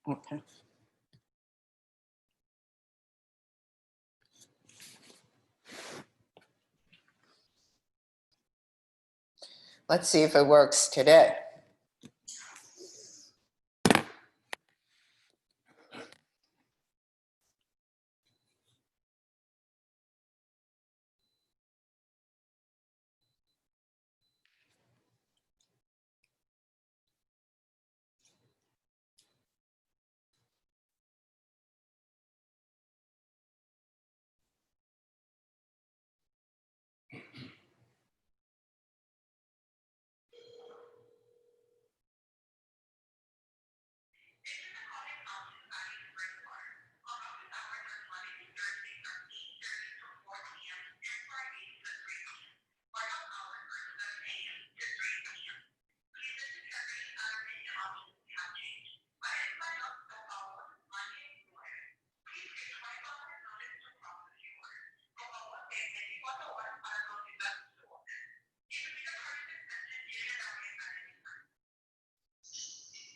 Okay. Let's see if it works today.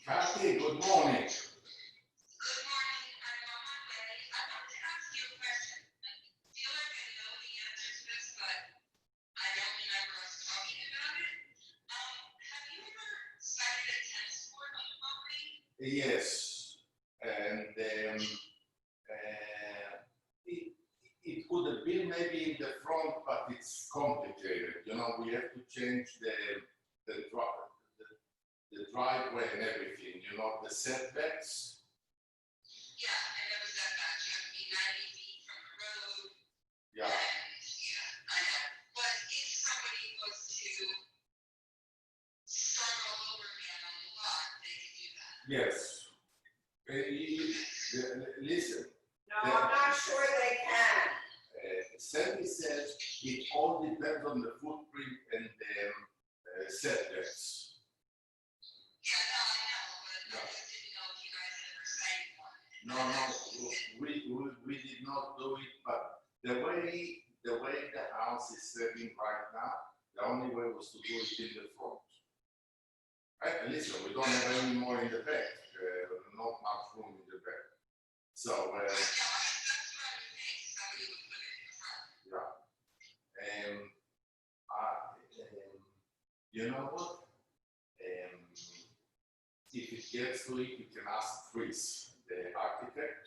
Kathy, good morning. Good morning. I'm on my way. I wanted to ask you a question. I feel like I know the answer to this, but I don't remember us talking about it. Have you ever sited a tennis court on the property? Yes, and it could have been maybe in the front, but it's complicated. You know, we have to change the driveway and everything. You know, the setbacks. Yeah, I know the setbacks. You have to be 90 feet from the road. Yeah. And yeah, I know. But if somebody was to start all over again on the lot, they could do that. Yes. Listen. No, I'm not sure they can. Sandy says it all depends on the footprint and the setbacks. Yeah, no, I know, but I just didn't know if you guys had ever signed one. No, we did not do it, but the way the house is setting right now, the only way was to do it in the front. Listen, we don't have any more in the back, not much room in the back. So, Yeah, that's what I would think, somebody would put it in the front. You know what? If it gets to it, you can ask Chris, the architect.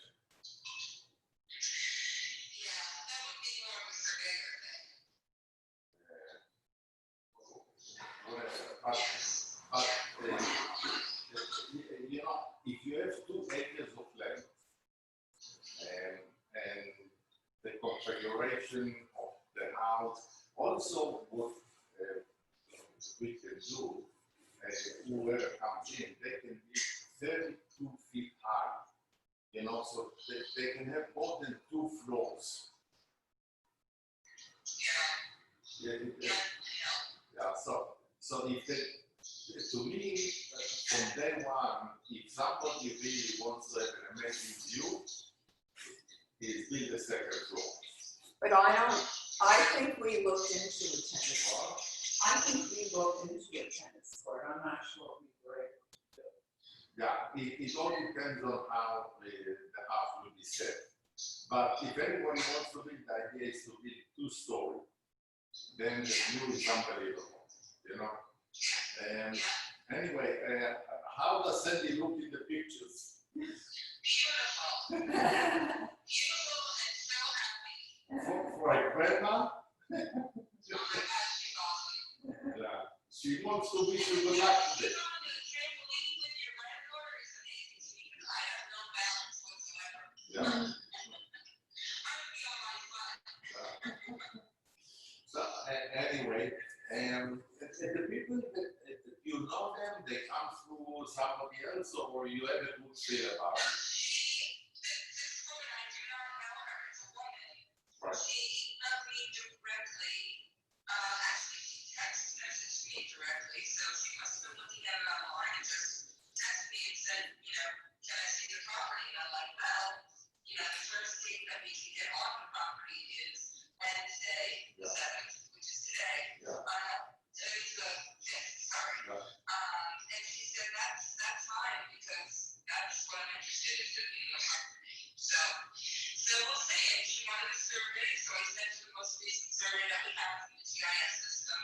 Yeah, that would be more of a surveyor thing. You know, if you have 2 acres of land and the configuration of the house, also what we can do, whoever comes in, they can be 32 feet high. You know, so they can have more than 2 floors. Yeah. So if they, to me, from day one, if somebody really wants to have an amazing view, it's build the second floor. But I think we looked into a tennis court. I think we looked into a tennis court. I'm not sure we were able to do it. Yeah, it all depends on how the house will be set. But if anyone wants to build, the idea is to build 2-story. Then the view is unbelievable, you know. Anyway, how does Sandy look in the pictures? Beautiful. Beautiful and so happy. For a grandma? Oh my gosh, she's awesome. Yeah. She wants to wish you good luck today. Being on the trampoline with your granddaughter is amazing to me because I have no balance whatsoever. Yeah. I'm gonna be on my butt. So anyway, the people that you know them, they come through somebody else, or you have a good feel about it? This woman, I do not know her. It's a woman. Right. She emailed me directly. Actually, she text messaged me directly, so she must have been looking at it online and just texted me and said, you know, can I see the property? And I'm like, well, you know, the first date that we can get on the property is Wednesday, the 7th, which is today. Yeah. Today's the 5th, sorry. Yeah. And she said that's fine because that's what I'm interested in the property. So we'll see. And she wanted a survey, so I sent her the most recent survey that we have from the GIS system,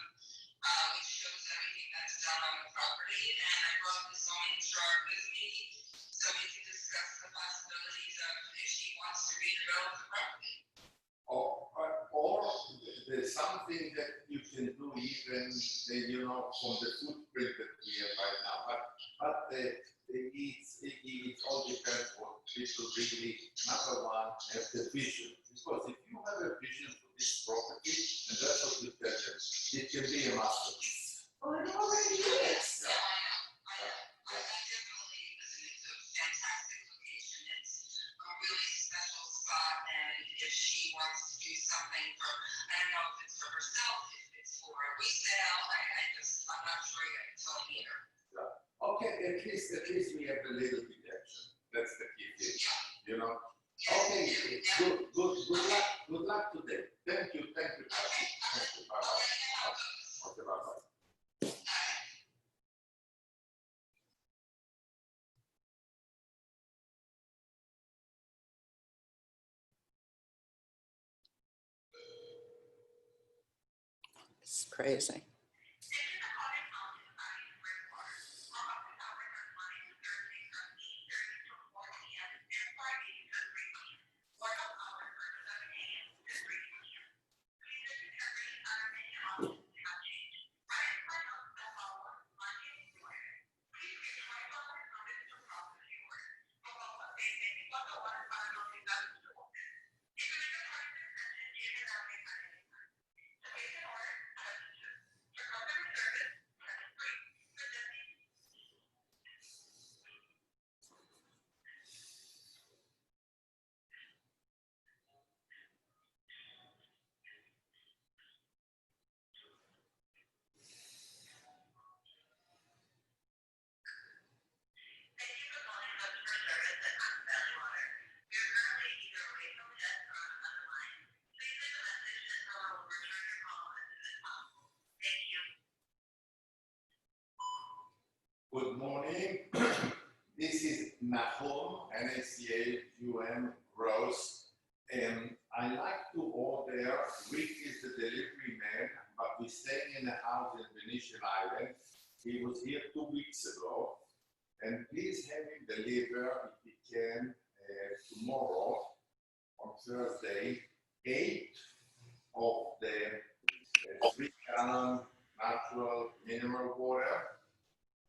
which shows everything that's done on the property. And I brought the zoning chart with me so we can discuss the possibilities of if she wants to redevelop the property. Or there's something that you can do even, from the footprint that we have right now. But it all depends what people really, number one, have the vision. Because if you have a vision for this property, and that's what you tell them, it can be a masterpiece. Well, it already is. Yeah, I definitely listen. It's a fantastic location. It's a really special spot, and if she wants to do something for, I don't know if it's for herself, if it's for resale, I'm not sure yet. It's all either. Okay, at least we have a little bit action. That's the key thing, Yeah. Okay, Yeah. good luck today. Thank you, Kathy. Thank you, bye-bye. Okay, bye-bye. It's crazy. Good morning. This is Nahum, N-A-C-H-U-M, Rose. And I like to order. Rick is the delivery man, but we're staying in a house in Venetian Island. He was here 2 weeks ago. And please have him deliver, if he can, tomorrow, on Thursday, 8 of the 3-gallon natural mineral water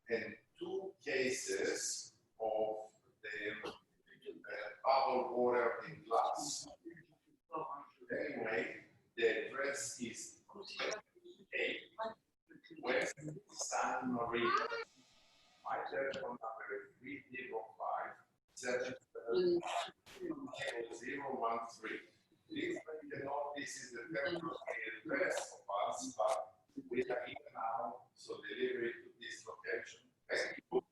and 2 cases of the bubble water in glass. Anyway, the address is 8 West San Marino. My telephone number is 305-770-013. Please make a note, this is the temporary address of us, but we are here now, so delivery to this location. Thank you.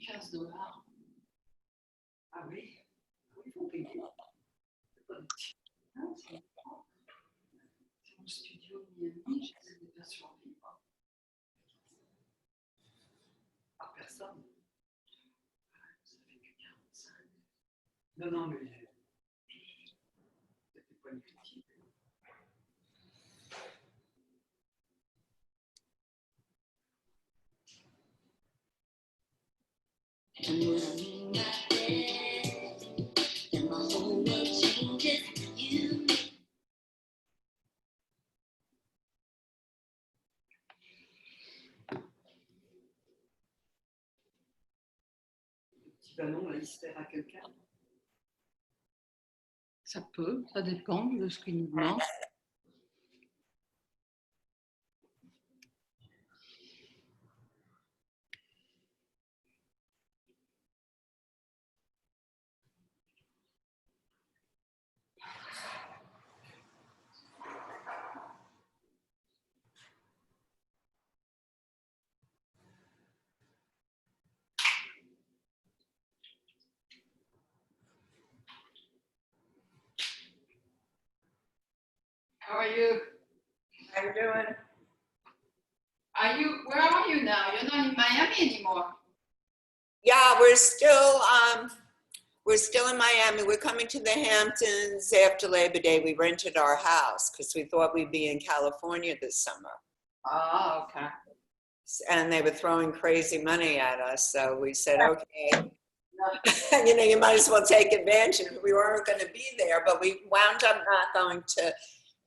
$15. Ah oui, il faut payer. C'est mon studio Miami, j'ai des versions libres. Par personne. Ça fait que 45. Non, mais c'était pas une critique. Ballon, là, il se sert à quelqu'un. Ça peut, ça dépend de ce qu'il nous demande. are you? I'm doing, Where are you now? You're not in Miami anymore. Yeah, we're still in Miami. We're coming to the Hamptons after Labor Day. We rented our house because we thought we'd be in California this summer. Oh, okay. And they were throwing crazy money at us. So we said, okay, you might as well take advantage. We weren't going to be there, but we wound up not going to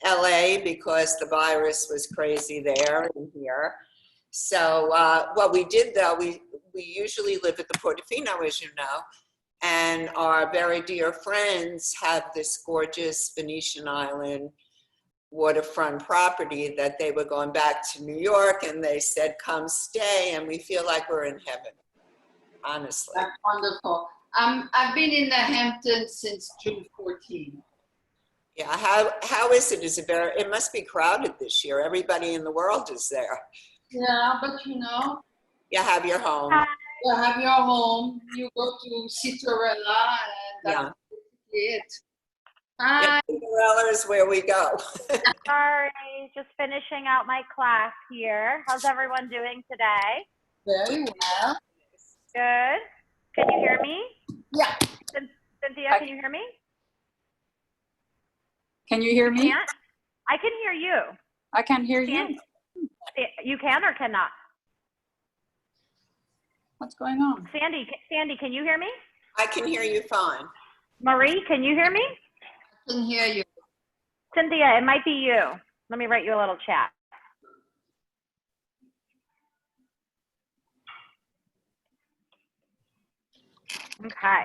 LA because the virus was crazy there and here. So what we did though, we usually live at the Portofino, as you know, and our very dear friends have this gorgeous Venetian island waterfront property that they were going back to New York, and they said, come stay, and we feel like we're in heaven, honestly. That's wonderful. I've been in the Hamptons since June 14. Yeah, how is it? It must be crowded this year. Everybody in the world is there. Yeah, but you know, You have your home. you have your home, you go to Citarella, and that's Yeah. it. Yeah, Hi. Cinderella is where we go. Sorry, just finishing out my class here. How's everyone doing today? Very well. Good. Can you hear me? Yeah. Cynthia, can you hear me? Can you hear me? Can't? I can hear you. I can hear you. You can or cannot? What's going on? Sandy, can you hear me? I can hear you fine. Marie, can you hear me? I can hear you. Cynthia, it might be you. Let me write you a little chat. Okay,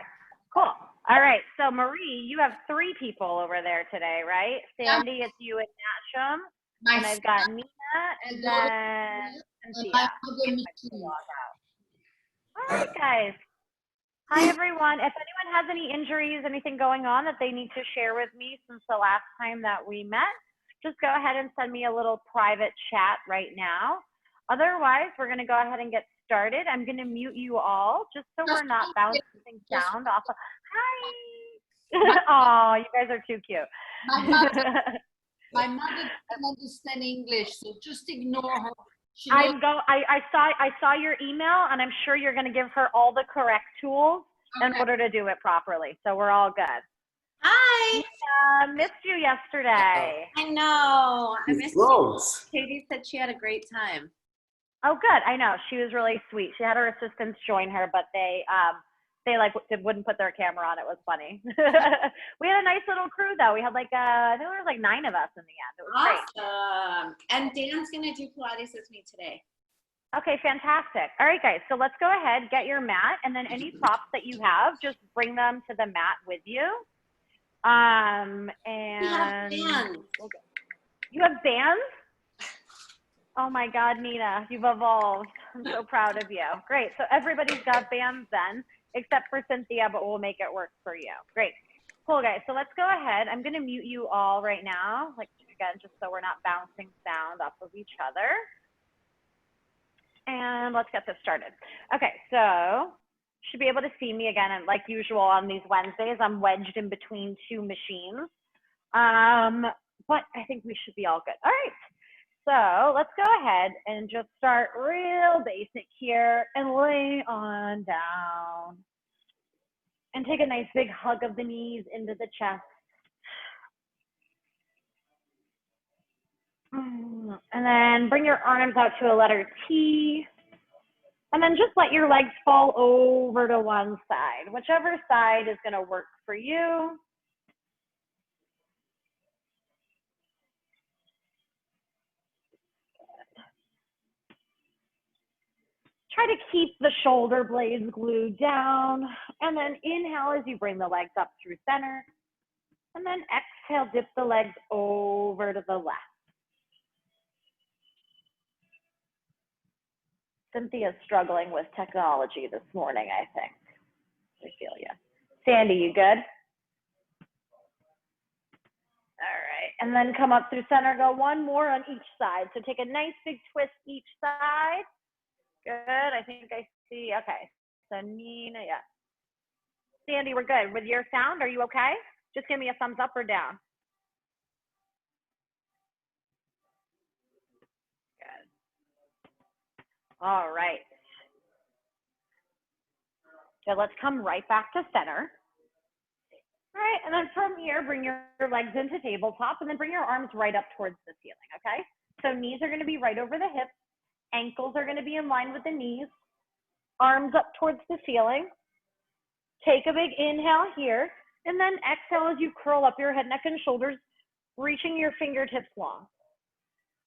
cool. All right, so Marie, you have 3 people over there today, right? Sandy, it's you and Nasham, and I've got Nina, and then Cynthia. All right, guys. Hi, everyone. If anyone has any injuries, anything going on that they need to share with me since the last time that we met, just go ahead and send me a little private chat right now. Otherwise, we're going to go ahead and get started. I'm going to mute you all just so we're not bouncing sound off of. Hi. Oh, you guys are too cute. My mother doesn't understand English, so just ignore her. I saw your email, and I'm sure you're going to give her all the correct tools in order to do it properly. So we're all good. Hi. Missed you yesterday. I know. I missed you. Close. Katie said she had a great time. Oh, good. I know. She was really sweet. She had her assistants join her, but they wouldn't put their camera on. It was funny. We had a nice little crew though. We had I think there was 9 of us in the end. It was great. Awesome. And Dan's gonna do Pilates with me today. Okay, fantastic. All right, guys. So let's go ahead, get your mat, and then any props that you have, just bring them to the mat with you. And We have bands. You have bands? Oh my God, Nina, you've evolved. I'm so proud of you. Great. So everybody's got bands then, except for Cynthia, but we'll make it work for you. Great. Cool, guys. So let's go ahead. I'm going to mute you all right now, again, just so we're not bouncing sound off of each other. And let's get this started. Okay, so should be able to see me again. And like usual on these Wednesdays, I'm wedged in between 2 machines. But I think we should be all good. All right. So let's go ahead and just start real basic here and lay on down. And take a nice big hug of the knees into the chest. And then bring your arms out to a letter T. And then just let your legs fall over to one side, whichever side is going to work for you. Try to keep the shoulder blades glued down. And then inhale as you bring the legs up through center. And then exhale, dip the legs over to the left. Cynthia's struggling with technology this morning, I think. I feel you. Sandy, you good? All right, and then come up through center, go one more on each side. So take a nice big twist each side. Good, I think I see, okay. So Nina, yeah. Sandy, we're good. With your sound, are you okay? Just give me a thumbs up or down. All right. So let's come right back to center. All right, and then from here, bring your legs into tabletop and then bring your arms right up towards the ceiling, okay? So knees are gonna be right over the hips, ankles are gonna be in line with the knees, arms up towards the ceiling. Take a big inhale here, and then exhale as you curl up your head, neck, and shoulders, reaching your fingertips long.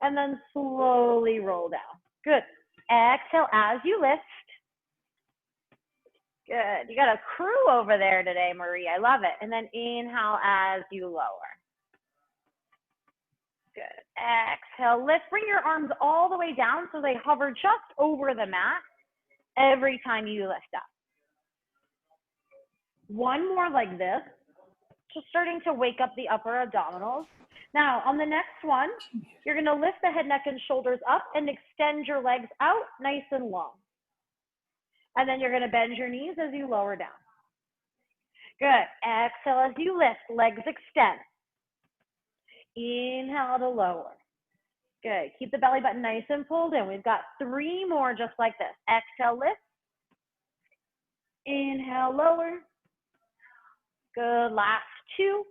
And then slowly roll down. Good. Exhale as you lift. Good. You got a crew over there today, Marie. I love it. And then inhale as you lower. Good. Exhale, lift. Bring your arms all the way down so they hover just over the mat every time you lift up. One more like this, just starting to wake up the upper abdominals. Now, on the next one, you're going to lift the head, neck, and shoulders up and extend your legs out nice and long. And then you're going to bend your knees as you lower down. Good. Exhale as you lift, legs extend. Inhale to lower. Good. Keep the belly button nice and pulled in. We've got 3 more just like this. Exhale, lift. Inhale, lower. Good. Last 2.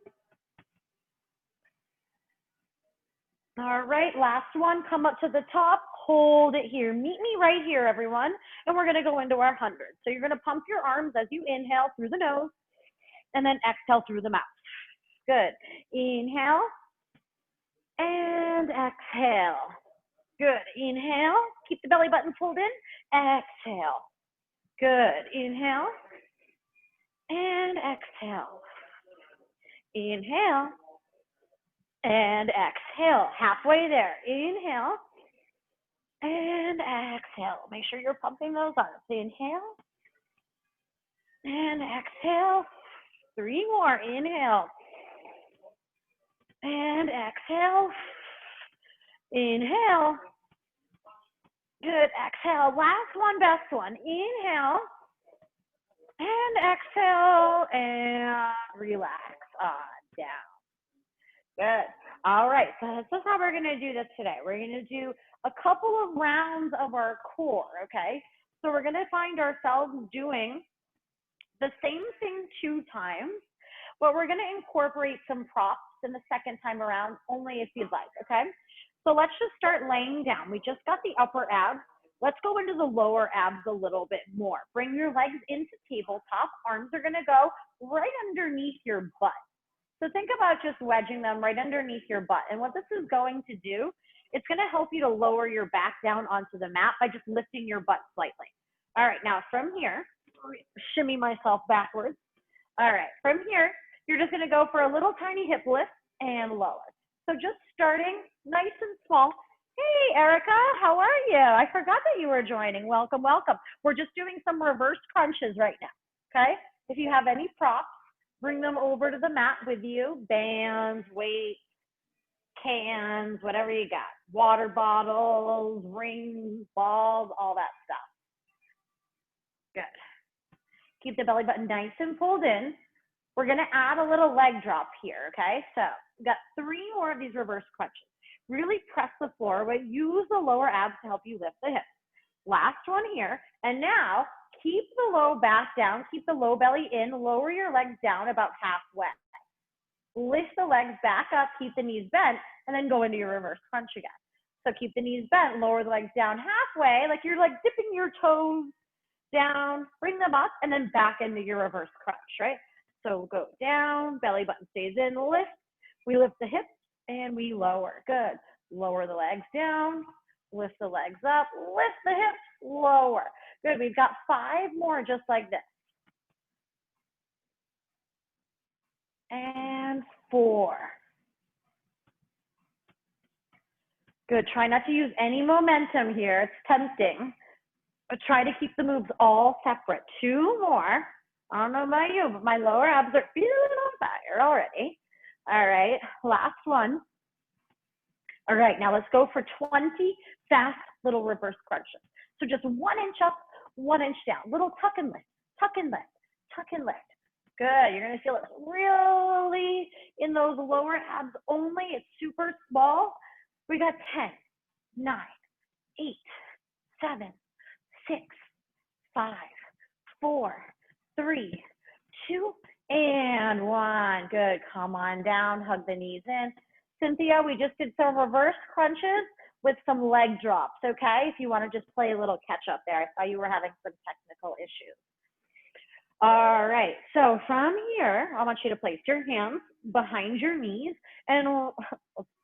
All right, last one. Come up to the top. Hold it here. Meet me right here, everyone. And we're going to go into our 100. So you're going to pump your arms as you inhale through the nose and then exhale through the mouth. Good. Inhale and exhale. Good. Inhale. Keep the belly button pulled in. Exhale. Good. Inhale and exhale. Inhale and exhale. Halfway there. Inhale and exhale. Make sure you're pumping those arms. Inhale and exhale. 3 more. Inhale and exhale. Inhale. Good. Exhale. Last one, best one. Inhale and exhale and relax on down. Good. All right. So this is how we're going to do this today. We're going to do a couple of rounds of our core, okay? So we're going to find ourselves doing the same thing 2 times, but we're going to incorporate some props in the second time around, only if you'd like, okay? So let's just start laying down. We just got the upper abs. Let's go into the lower abs a little bit more. Bring your legs into tabletop. Arms are going to go right underneath your butt. So think about just wedging them right underneath your butt. And what this is going to do, it's going to help you to lower your back down onto the mat by just lifting your butt slightly. All right, now from here, shimmy myself backwards. All right, from here, you're just going to go for a little tiny hip lift and lower. So just starting nice and small. Hey, Erica, how are you? I forgot that you were joining. Welcome, welcome. We're just doing some reverse crunches right now, okay? If you have any props, bring them over to the mat with you. Bands, weights, cans, whatever you got. Water bottles, rings, balls, all that stuff. Good. Keep the belly button nice and pulled in. We're going to add a little leg drop here, okay? So we've got 3 more of these reverse crunches. Really press the floor, but use the lower abs to help you lift the hips. Last one here. And now keep the low back down, keep the low belly in, lower your legs down about halfway. Lift the legs back up, keep the knees bent, and then go into your reverse crunch again. So keep the knees bent, lower the legs down halfway, like you're like dipping your toes down, bring them up, and then back into your reverse crunch, right? So go down, belly button stays in, lift. We lift the hips and we lower. Good. Lower the legs down, lift the legs up, lift the hips, lower. Good. We've got 5 more just like this. And 4. Good. Try not to use any momentum here. It's tempting. But try to keep the moves all separate. 2 more. I don't know about you, but my lower abs are feeling on fire already. All right. Last one. All right. Now let's go for 20 fast little reverse crunches. So just 1 inch up, 1 inch down. Little tuck and lift, tuck and lift, tuck and lift. Good. You're going to feel it really in those lower abs only. It's super small. We got 10, 9, 8, 7, 6, 5, 4, 3, 2, and 1. Good. Come on down. Hug the knees in. Cynthia, we just did some reverse crunches with some leg drops, okay? If you want to just play a little catch up there. I saw you were having some technical issues. All right, so from here, I want you to place your hands behind your knees and, oh,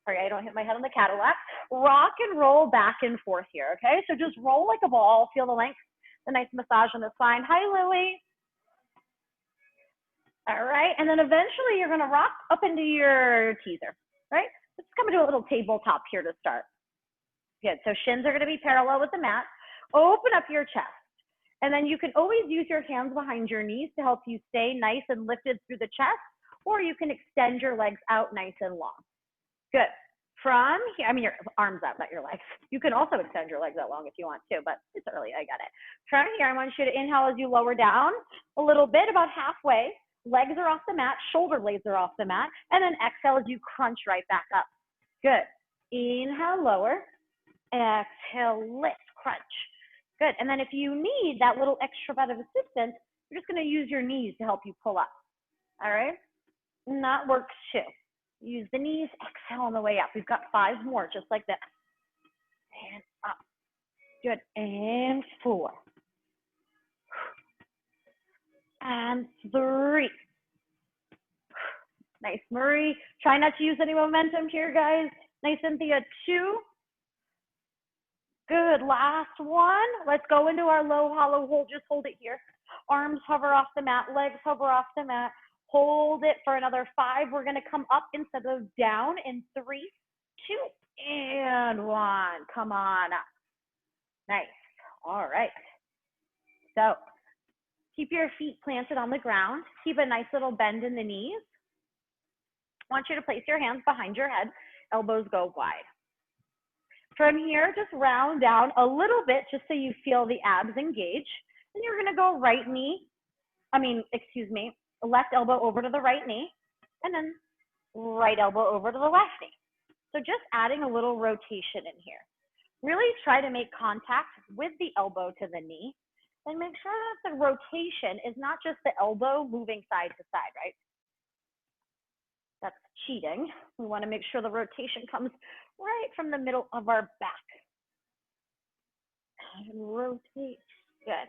sorry, I don't hit my head on the Cadillac. Rock and roll back and forth here, okay? So just roll like a ball, feel the length, the nice massage on the spine. Hi, Lily. All right, and then eventually you're gonna rock up into your teaser, right? Let's come into a little tabletop here to start. Good, so shins are gonna be parallel with the mat. Open up your chest. And then you can always use your hands behind your knees to help you stay nice and lifted through the chest, or you can extend your legs out nice and long. Good. From here, I mean your arms out, not your legs. You can also extend your legs out long if you want to, but it's early, I got it. From here, I want you to inhale as you lower down a little bit, about halfway. Legs are off the mat, shoulder blades are off the mat, and then exhale as you crunch right back up. Good. Inhale, lower. Exhale, lift, crunch. Good, and then if you need that little extra bit of assistance, you're just gonna use your knees to help you pull up, all right? And that works too. Use the knees, exhale on the way up. We've got 5 more, just like this. And up, good, and 4. And 3. Nice, Marie. Try not to use any momentum here, guys. Nice, Cynthia, 2. Good, last one. Let's go into our low hollow hold. Just hold it here. Arms hover off the mat, legs hover off the mat. Hold it for another 5. We're gonna come up instead of down in 3, 2, and 1. Come on up. Nice, all right. So keep your feet planted on the ground. Keep a nice little bend in the knees. I want you to place your hands behind your head. Elbows go wide. From here, just round down a little bit just so you feel the abs engage. And you're gonna go left elbow over to the right knee, and then right elbow over to the left knee. So just adding a little rotation in here. Really try to make contact with the elbow to the knee, and make sure that the rotation is not just the elbow moving side to side, right? That's cheating. We want to make sure the rotation comes right from the middle of our back. And rotate, good.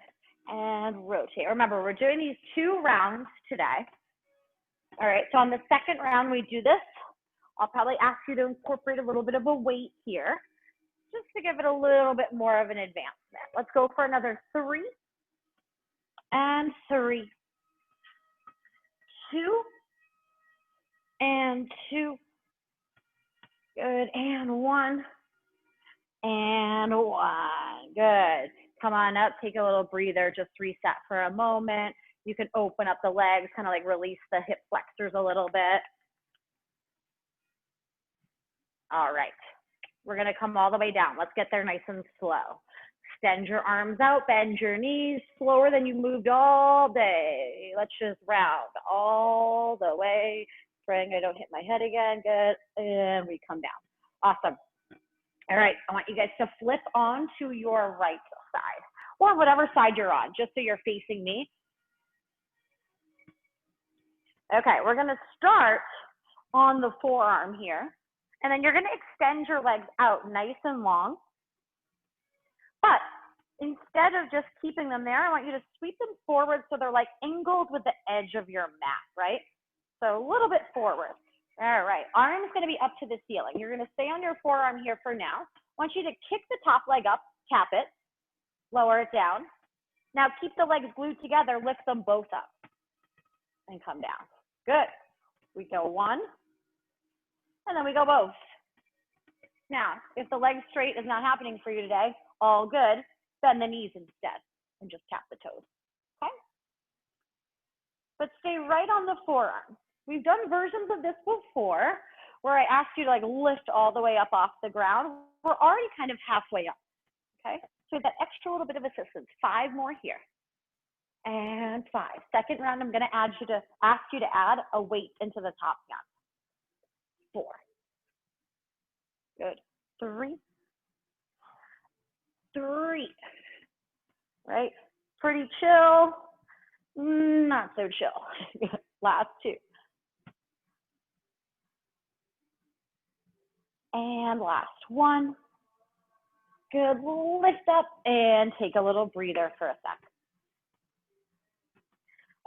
And rotate. Remember, we're doing these 2 rounds today. All right, so on the second round we do this, I'll probably ask you to incorporate a little bit of a weight here, just to give it a little bit more of an advancement. Let's go for another 3, and 3, 2, and 2, good, and 1, and 1, good. Come on up, take a little breather, just reset for a moment. You can open up the legs, kind of like release the hip flexors a little bit. All right, we're gonna come all the way down. Let's get there nice and slow. Extend your arms out, bend your knees, slower than you moved all day. Let's just round all the way. Praying I don't hit my head again, good, and we come down. Awesome. All right, I want you guys to flip on to your right side, or whatever side you're on, just so you're facing me. Okay, we're gonna start on the forearm here, and then you're gonna extend your legs out nice and long. But instead of just keeping them there, I want you to sweep them forward so they're like angled with the edge of your mat, right? So a little bit forward. All right, arm's gonna be up to the ceiling. You're gonna stay on your forearm here for now. I want you to kick the top leg up, tap it, lower it down. Now keep the legs glued together, lift them both up, and come down. Good. We go 1, and then we go both. Now, if the leg straight is not happening for you today, all good, bend the knees instead, and just tap the toes, okay? But stay right on the forearm. We've done versions of this before, where I asked you to like lift all the way up off the ground. We're already kind of halfway up, okay? So that extra little bit of assistance, 5 more here. And 5. Second round, I'm gonna ask you to add a weight into the top hand. 4. Good. 3. 3. right? Pretty chill, not so chill. Last two. And last one. Good, lift up and take a little breather for a sec.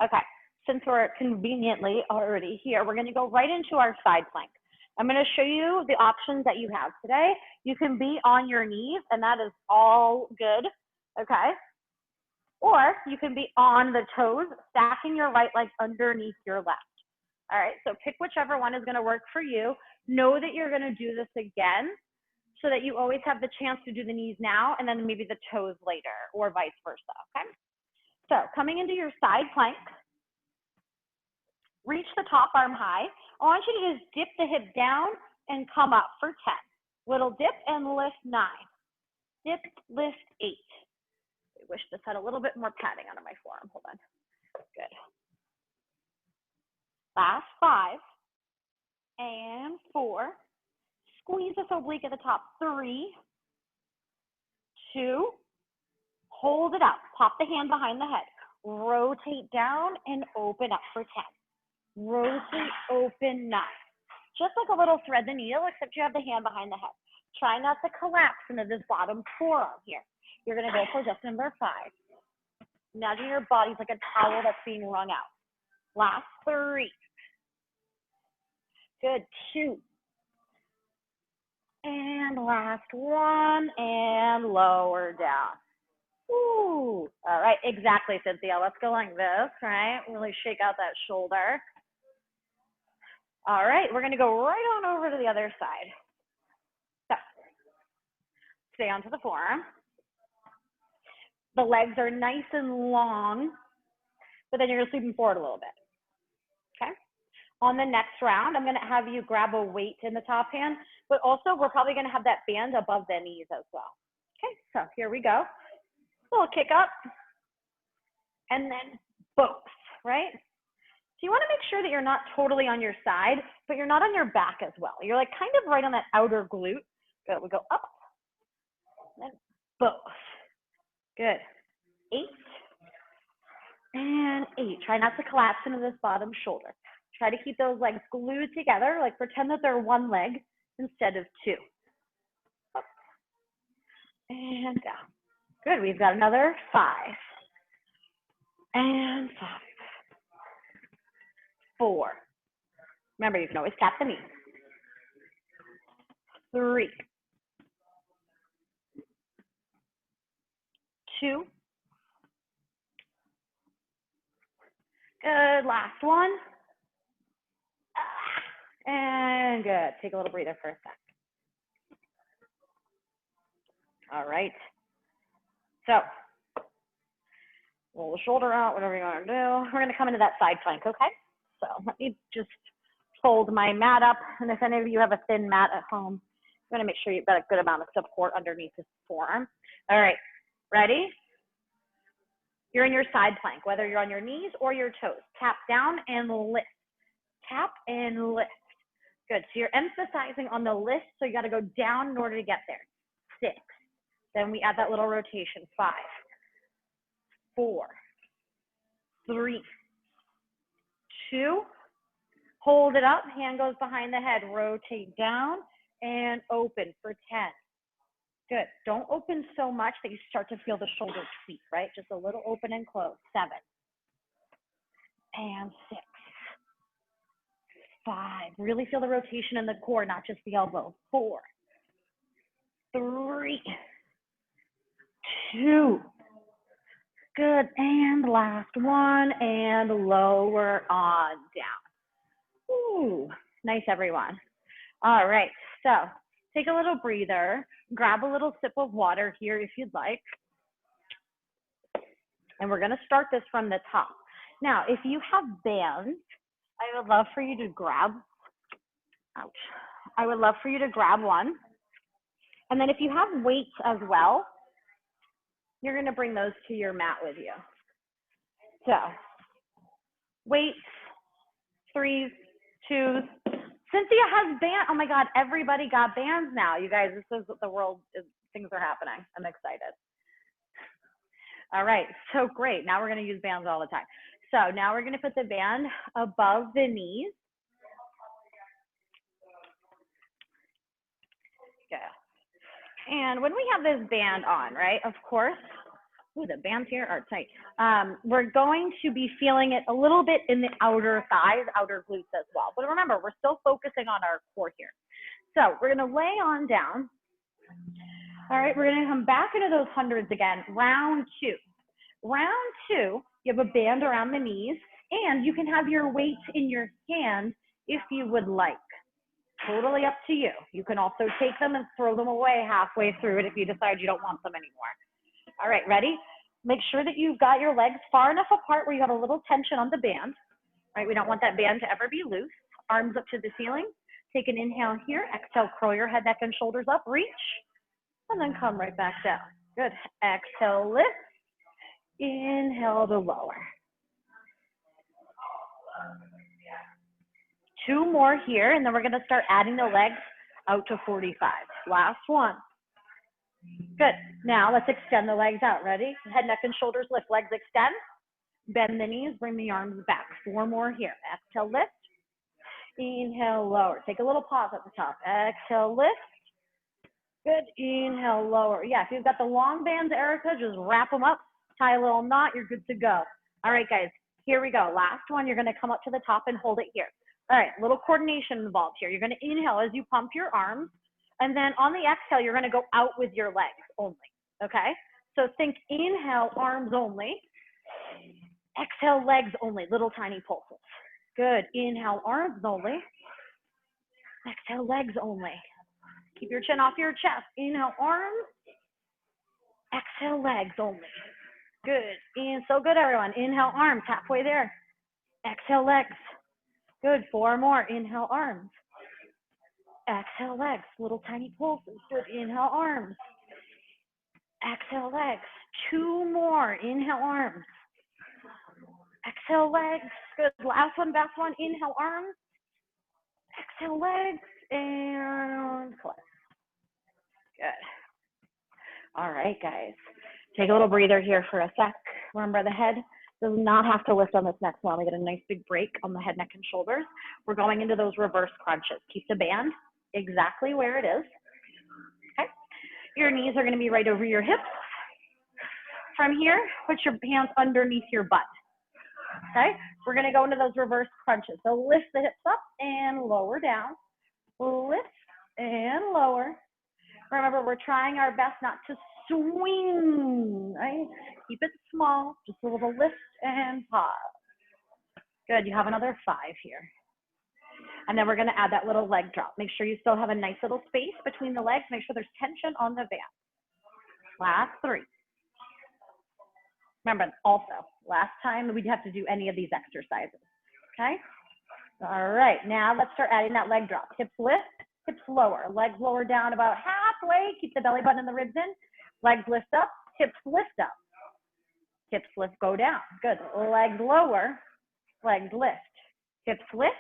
Okay, since we're conveniently already here, we're gonna go right into our side plank. I'm gonna show you the options that you have today. You can be on your knees, and that is all good, okay? Or you can be on the toes, stacking your right leg underneath your left. All right, so pick whichever one is gonna work for you. Know that you're gonna do this again so that you always have the chance to do the knees now and then maybe the toes later, or vice versa, okay? So coming into your side plank, reach the top arm high. I want you to just dip the hip down and come up for 10. Little dip and lift 9. Dip, lift 8. I wish this had a little bit more padding under my forearm. Hold on. Good. Last 5 and 4. Squeeze this oblique at the top. 3, 2. Hold it up. Pop the hand behind the head. Rotate down and open up for 10. Rotate, open, 9. Just like a little thread the needle, except you have the hand behind the head. Try not to collapse into this bottom forearm here. You're gonna go for just number 5. Imagine your body's like a towel that's being wrung out. Last 3. Good, 2. And last 1, and lower down. Ooh, all right, exactly, Cynthia. Let's go like this, right? Really shake out that shoulder. All right, we're gonna go right on over to the other side. So, stay onto the forearm. The legs are nice and long, but then you're gonna sweep them forward a little bit, okay? On the next round, I'm gonna have you grab a weight in the top hand, but also we're probably gonna have that band above the knees as well. Okay, so here we go. Little kick up, and then both, right? So you wanna make sure that you're not totally on your side, but you're not on your back as well. You're like kind of right on that outer glute. Good, we go up, and then both. Good, 8, and 8. Try not to collapse into this bottom shoulder. Try to keep those legs glued together, like pretend that they're one leg instead of 2. Up, and down. Good, we've got another 5, and 5, 4. Remember, you can always tap the knees. 3, 2. Good, last 1. And good, take a little breather for a sec. All right. So, roll the shoulder out, whatever you want to do. We're gonna come into that side plank, okay? So let me just fold my mat up. And if any of you have a thin mat at home, you're gonna make sure you've got a good amount of support underneath this forearm. All right, ready? You're in your side plank, whether you're on your knees or your toes. Tap down and lift. Tap and lift. Good, so you're emphasizing on the lift, so you gotta go down in order to get there. 6, then we add that little rotation. 5, 4, 3, 2, hold it up, hand goes behind the head, rotate down and open for 10. Good, don't open so much that you start to feel the shoulder tweak, right? Just a little open and close. 7, and 6, 5, really feel the rotation in the core, not just the elbow. 4, 3, 2, good, and last 1, and lower on down. Ooh, nice, everyone. All right, so take a little breather, grab a little sip of water here if you'd like. And we're gonna start this from the top. Now, if you have bands, I would love for you to grab, ouch. I would love for you to grab one. And then if you have weights as well, you're gonna bring those to your mat with you. So, weights, 3s, 2s. Cynthia has bands. Oh my God, everybody got bands now. You guys, this is what the world is, things are happening. I'm excited. All right, so great. Now we're gonna use bands all the time. So now we're gonna put the band above the knees. Good. And when we have this band on, right, of course, ooh, the bands here are tight. We're going to be feeling it a little bit in the outer thighs, outer glutes as well. But remember, we're still focusing on our core here. So we're gonna lay on down. All right, we're gonna come back into those hundreds again, round two. Round two, you have a band around the knees, and you can have your weights in your hand if you would like. Totally up to you. You can also take them and throw them away halfway through it if you decide you don't want them anymore. All right, ready? Make sure that you've got your legs far enough apart where you have a little tension on the band. Right, we don't want that band to ever be loose. Arms up to the ceiling. Take an inhale here. Exhale, curl your head, neck, and shoulders up. Reach, and then come right back down. Good. Exhale, lift. Inhale to lower. Two more here, and then we're gonna start adding the legs out to 45. Last one. Good. Now let's extend the legs out. Ready? Head, neck, and shoulders lift. Legs extend. Bend the knees. Bring the arms back. Four more here. Exhale, lift. Inhale, lower. Take a little pause at the top. Exhale, lift. Good. Inhale, lower. Yeah, if you've got the long bands, Erica, just wrap them up. Tie a little knot. You're good to go. All right, guys. Here we go. Last one. You're going to come up to the top and hold it here. All right, little coordination involved here. You're going to inhale as you pump your arms, and then on the exhale, you're going to go out with your legs only, okay? So think inhale, arms only. Exhale, legs only, little tiny pulses. Good. Inhale, arms only. Exhale, legs only. Keep your chin off your chest. Inhale, arms. Exhale, legs only. Good. And so good, everyone. Inhale, arms, halfway there. Exhale, legs. Good. Four more. Inhale, arms. Exhale, legs. Little tiny pulses. Good. Inhale, arms. Exhale, legs. Two more. Inhale, arms. Exhale, legs. Good. Last one, best one. Inhale, arms. Exhale, legs. And collect. Good. All right, guys. Take a little breather here for a sec. Remember, the head does not have to lift on this next one. We get a nice big break on the head, neck, and shoulders. We're going into those reverse crunches. Keep the band exactly where it is. Okay. Your knees are going to be right over your hips. From here, put your hands underneath your butt. Okay. We're going to go into those reverse crunches. So lift the hips up and lower down. Lift and lower. Remember, we're trying our best not to swing, right? Keep it small, just a little lift and pause. Good, you have another 5 here. And then we're gonna add that little leg drop. Make sure you still have a nice little space between the legs. Make sure there's tension on the band. Last 3. Remember, also, last time we'd have to do any of these exercises, okay? All right, now let's start adding that leg drop. Hips lift, hips lower, legs lower down about halfway. Keep the belly button and the ribs in. Legs lift up, hips lift up. Hips lift, go down. Good. Legs lower, legs lift. Hips lift,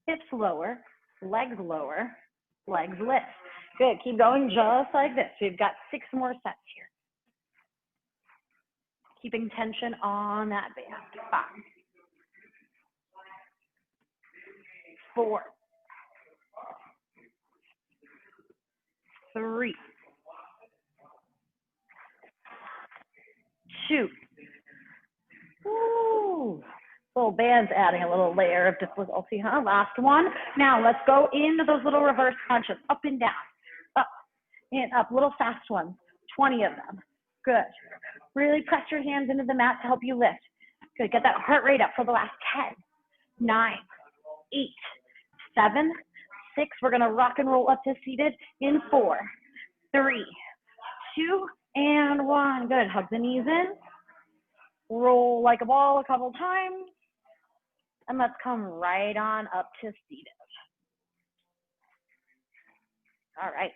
hips lower, legs lift. Good. Keep going just like this. We've got 6 more sets here. Keeping tension on that band. 5, 4, 3, 2. Ooh. Little band's adding a little layer of difficulty, huh? Last one. Now let's go into those little reverse crunches. Up and down. Up and up. Little fast ones. 20 of them. Good. Really press your hands into the mat to help you lift. Good. Get that heart rate up for the last 10, 9, 8, 7, 6. We're going to rock and roll up to seated in 4, 3, 2, and 1. Good. Hug the knees in. Roll like a ball a couple times. And let's come right on up to seated. All right.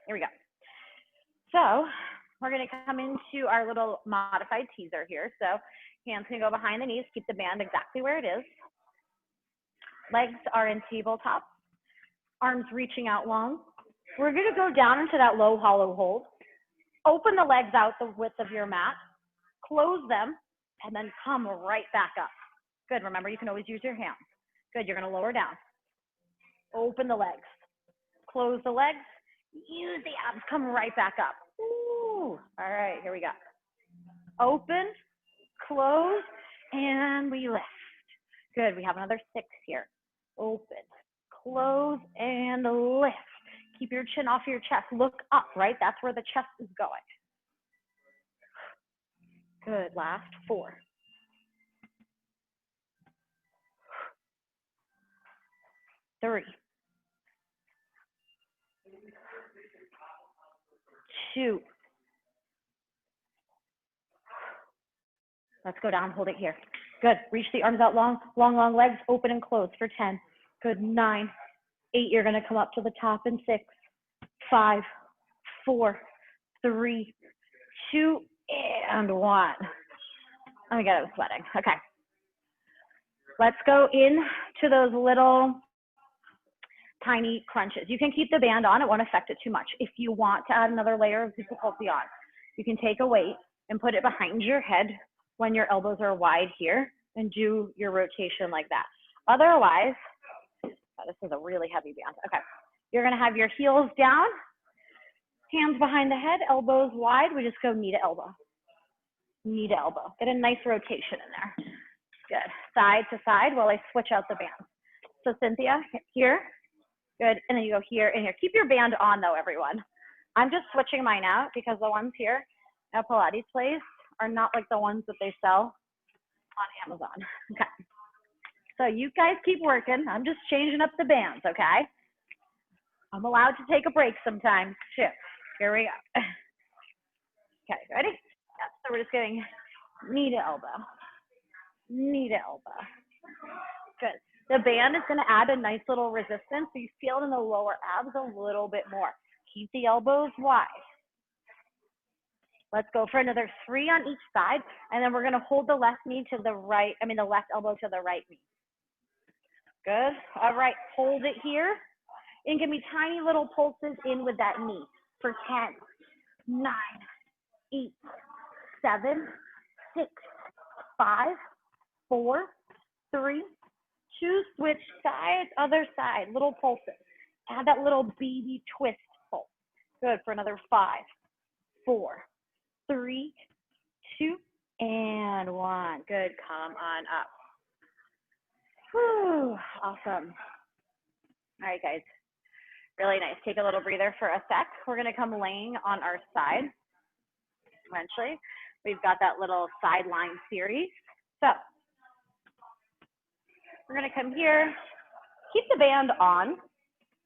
Here we go. So we're going to come into our little modified teaser here. So hands can go behind the knees. Keep the band exactly where it is. Legs are in tabletop. Arms reaching out long. We're going to go down into that low hollow hold. Open the legs out the width of your mat, close them, and then come right back up. Good, remember you can always use your hands. Good, you're gonna lower down. Open the legs, close the legs, use the abs, come right back up. Ooh, all right, here we go. Open, close, and we lift. Good, we have another 6 here. Open, close, and lift. Keep your chin off your chest. Look up, right? That's where the chest is going. Good, last 4. 3. 2. Let's go down, hold it here. Good, reach the arms out long, long, long legs, open and close for 10. Good, 9, 8, you're gonna come up to the top in 6, 5, 4, 3, 2, and 1. Oh my God, I was sweating. Okay. Let's go in to those little tiny crunches. You can keep the band on, it won't affect it too much. If you want to add another layer of difficulty on, you can take a weight and put it behind your head when your elbows are wide here and do your rotation like that. Otherwise, oh, this is a really heavy band. Okay, you're gonna have your heels down, hands behind the head, elbows wide. We just go knee to elbow. Knee to elbow. Get a nice rotation in there. Good. Side to side while I switch out the band. So Cynthia, here. Good. And then you go here and here. Keep your band on though, everyone. I'm just switching mine out because the ones here at Pilates Place are not like the ones that they sell on Amazon. Okay. So you guys keep working. I'm just changing up the bands, okay? I'm allowed to take a break sometimes too. Here we go. Okay, ready? Yep. So we're just getting knee to elbow. Knee to elbow. Good. The band is going to add a nice little resistance, so you feel it in the lower abs a little bit more. Keep the elbows wide. Let's go for another 3 on each side, and then we're going to hold the left knee to the right, the left elbow to the right knee. Good. All right, hold it here, and give me tiny little pulses in with that knee for 10, 9, 8, 7, 6, 5, 4, 3, 2, switch sides, other side, little pulses. Add that little baby twist pulse. Good, for another 5, 4, 3, 2, and 1. Good, come on up. Whew, awesome. All right, guys, really nice. Take a little breather for a sec. We're gonna come laying on our side. Eventually, we've got that little sideline series. So we're gonna come here, keep the band on.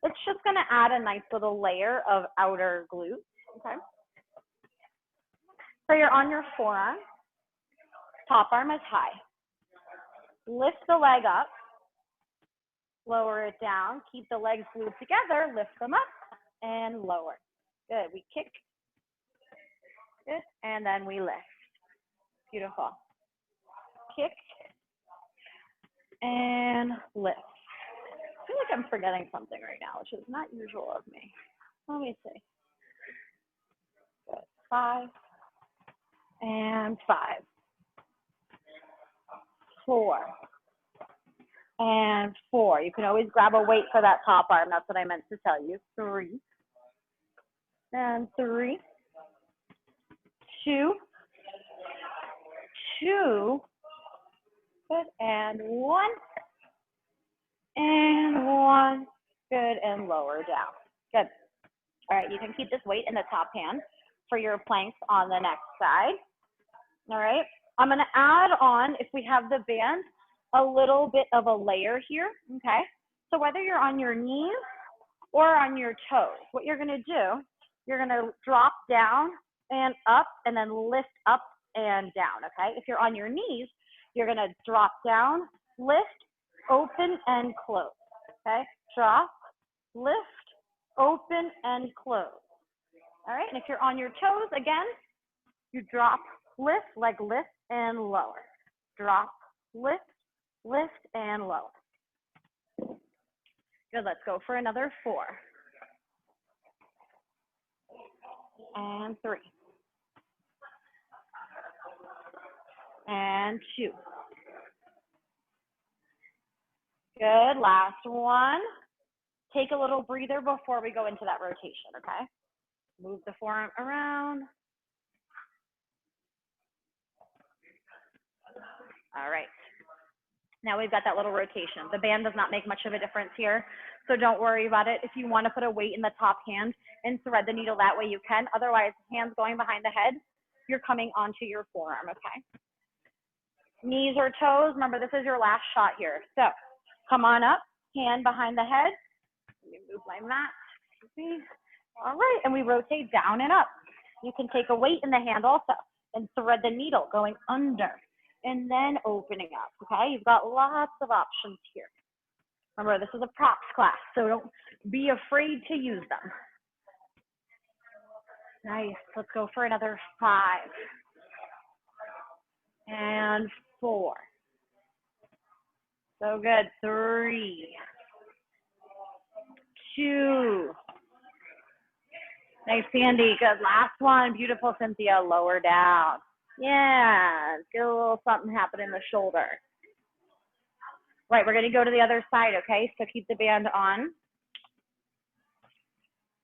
It's just gonna add a nice little layer of outer glute, okay? So you're on your forearm, top arm is high. Lift the leg up, lower it down, keep the legs glued together, lift them up and lower. Good, we kick, good, and then we lift. Beautiful. Kick and lift. I feel like I'm forgetting something right now, which is not usual of me. Let me see. Good. 5 and 5. 4 and 4. You can always grab a weight for that top arm. That's what I meant to tell you. 3 and 3. 2. 2. Good, and 1. And 1. Good, and lower down. Good. All right, you can keep this weight in the top hand for your planks on the next side. All right, I'm gonna add on, if we have the band, a little bit of a layer here, okay? So whether you're on your knees or on your toes, what you're gonna do, you're gonna drop down and up and then lift up and down, okay? If you're on your knees, you're gonna drop down, lift, open and close, okay? Drop, lift, open and close. All right, and if you're on your toes, again, you drop, lift, leg lift and lower. Drop, lift, lift and lower. Good, let's go for another 4. And 3. And 2. Good, last one. Take a little breather before we go into that rotation, okay? Move the forearm around. All right. Now we've got that little rotation. The band does not make much of a difference here, so don't worry about it. If you want to put a weight in the top hand and thread the needle that way, you can. Otherwise, hands going behind the head, you're coming onto your forearm, okay? Knees or toes, remember this is your last shot here. So come on up, hand behind the head. Let me move my mat. Excuse me. All right, and we rotate down and up. You can take a weight in the hand also and thread the needle going under and then opening up, okay? You've got lots of options here. Remember, this is a props class, so don't be afraid to use them. Nice, let's go for another 5. And 4. So good, 3. 2. Nice, Sandy, good, last one, beautiful, Cynthia, lower down. Yeah, get a little something happen in the shoulder. Right, we're gonna go to the other side, okay? So keep the band on.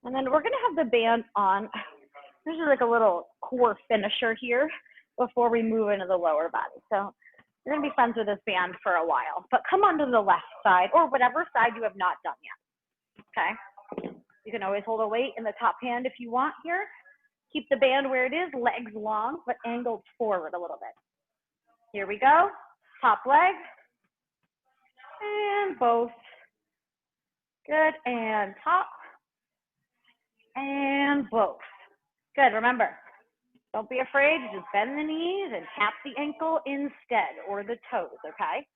And then we're gonna have the band on. This is like a little core finisher here before we move into the lower body. So you're gonna be friends with this band for a while, but come onto the left side or whatever side you have not done yet, okay? You can always hold a weight in the top hand if you want here. Keep the band where it is, legs long, but angled forward a little bit. Here we go, top leg, and both. Good, and top, and both. Good, remember, don't be afraid, just bend the knees and tap the ankle instead, or the toes, okay?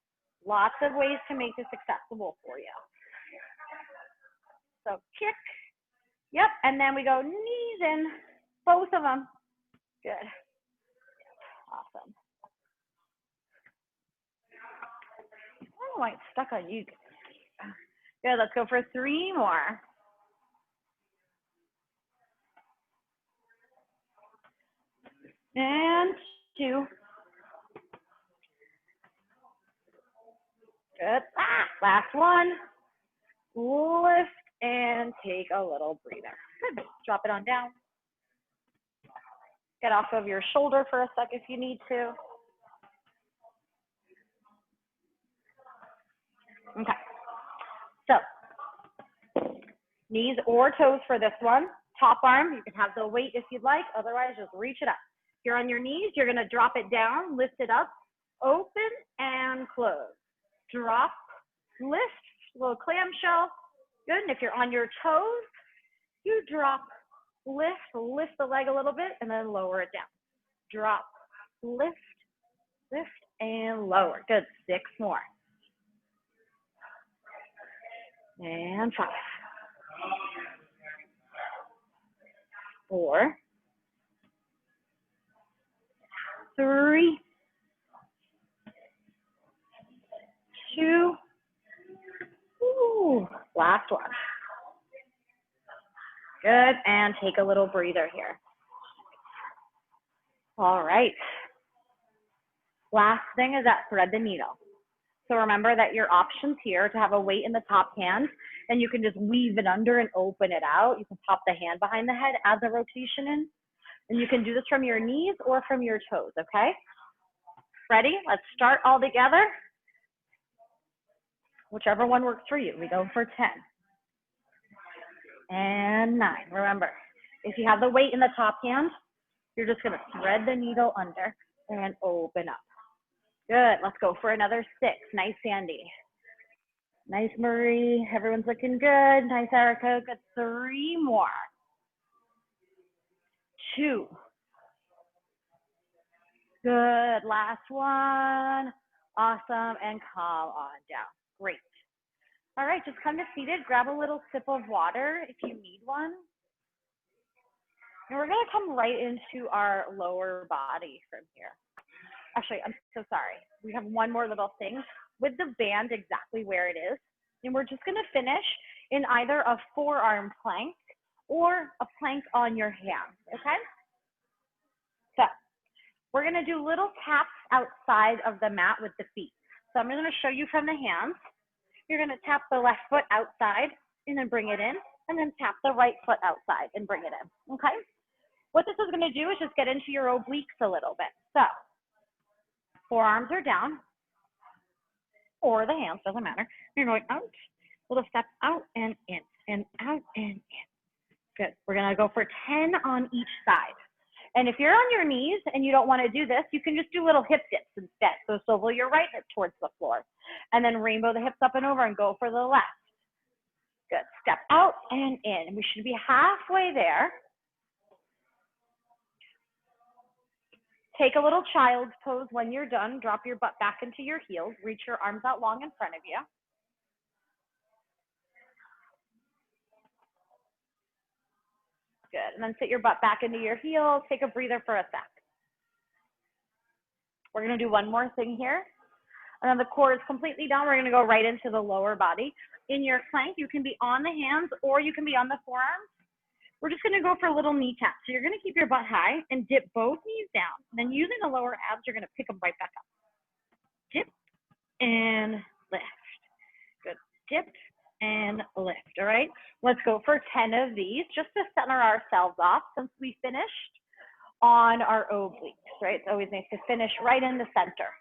Lots of ways to make this accessible for you. So kick, yep, and then we go knees in, both of them. Good, awesome. I don't know why it's stuck on you. Good, let's go for 3 more. And 2. Good. Last one. Lift and take a little breather. Good. Drop it on down. Get off of your shoulder for a sec if you need to. Okay. So, knees or toes for this one. Top arm, you can have the weight if you'd like. Otherwise, just reach it up. If you're on your knees, you're going to drop it down, lift it up, open and close. Drop, lift, little clamshell. Good. And if you're on your toes, you drop, lift the leg a little bit, and then lower it down. Drop, lift, and lower. Good. 6 more. And 5. 4. 3. 2. Ooh, last one. Good, and take a little breather here. All right. Last thing is that thread the needle. So remember that your options here to have a weight in the top hand, and you can just weave it under and open it out. You can pop the hand behind the head, add the rotation in, and you can do this from your knees or from your toes, okay? Ready? Let's start all together. Whichever one works for you. We go for 10. And 9. Remember, if you have the weight in the top hand, you're just gonna thread the needle under and open up. Good, let's go for another 6. Nice, Sandy. Nice, Marie. Everyone's looking good. Nice, Erica. Good, 3 more. 2. Good, last one. Awesome, and calm on down. Great. All right, just come to seated. Grab a little sip of water if you need one. And we're gonna come right into our lower body from here. Actually, I'm so sorry. We have one more little thing with the band exactly where it is. And we're just gonna finish in either a forearm plank or a plank on your hands, okay? So we're gonna do little taps outside of the mat with the feet. So I'm gonna show you from the hands. You're gonna tap the left foot outside and then bring it in, and then tap the right foot outside and bring it in, okay? What this is gonna do is just get into your obliques a little bit. So, forearms are down, or the hands, doesn't matter. You're going out, little step out and in, and out and in. Good, we're gonna go for 10 on each side. And if you're on your knees and you don't wanna do this, you can just do little hip dips instead. So swivel your right hip towards the floor, and then rainbow the hips up and over and go for the left. Good, step out and in. We should be halfway there. Take a little child's pose when you're done. Drop your butt back into your heels. Reach your arms out long in front of you. Good, and then sit your butt back into your heels. Take a breather for a sec. We're gonna do one more thing here. And then the core is completely down. We're gonna go right into the lower body. In your plank, you can be on the hands or you can be on the forearms. We're just gonna go for a little knee tap. So you're gonna keep your butt high and dip both knees down. Then using the lower abs, you're gonna pick them right back up. Dip and lift. Good, dip and lift, all right? Let's go for 10 of these just to center ourselves off since we finished on our obliques, right? It's always nice to finish right in the center.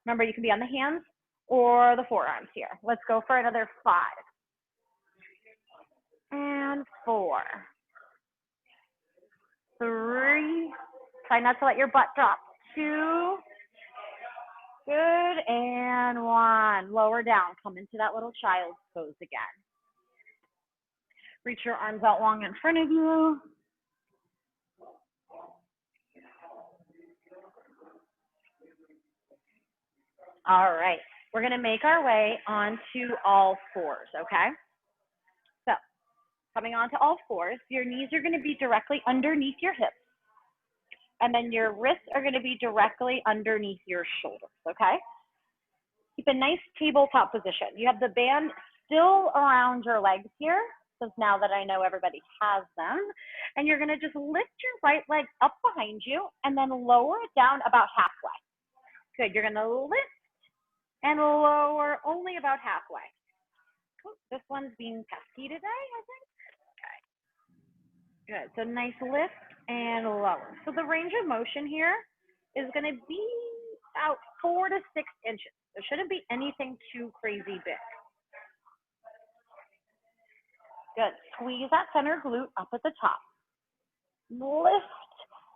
Remember, you can be on the hands or the forearms here. Let's go for another 5 and 4. 3, try not to let your butt drop. 2, good, and 1. Lower down, come into that little child's pose again. Reach your arms out long in front of you. All right, we're gonna make our way onto all fours, okay? So, coming onto all fours, your knees are gonna be directly underneath your hips, and then your wrists are gonna be directly underneath your shoulders, okay? Keep a nice tabletop position. You have the band still around your legs here, since now that I know everybody has them, and you're gonna just lift your right leg up behind you, and then lower it down about halfway. Good, you're gonna lift and lower only about halfway. Ooh, this one's being pesky today, I think. Okay. Good, so nice lift and lower. So the range of motion here is gonna be about 4 to 6 inches. There shouldn't be anything too crazy big. Good, squeeze that center glute up at the top. Lift,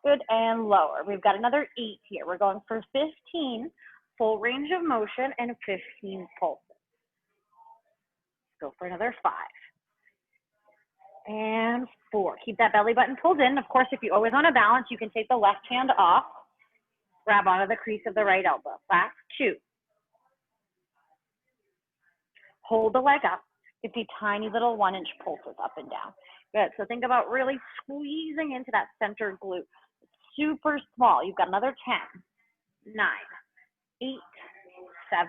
good, and lower. We've got another 8 here. We're going for 15. Full range of motion and 15 pulses. Go for another 5. And 4. Keep that belly button pulled in. Of course, if you always want to balance, you can take the left hand off. Grab onto the crease of the right elbow. Last 2. Hold the leg up. Give me tiny little 1-inch pulses up and down. Good. So think about really squeezing into that center glute. Super small. You've got another 10, 9, 8,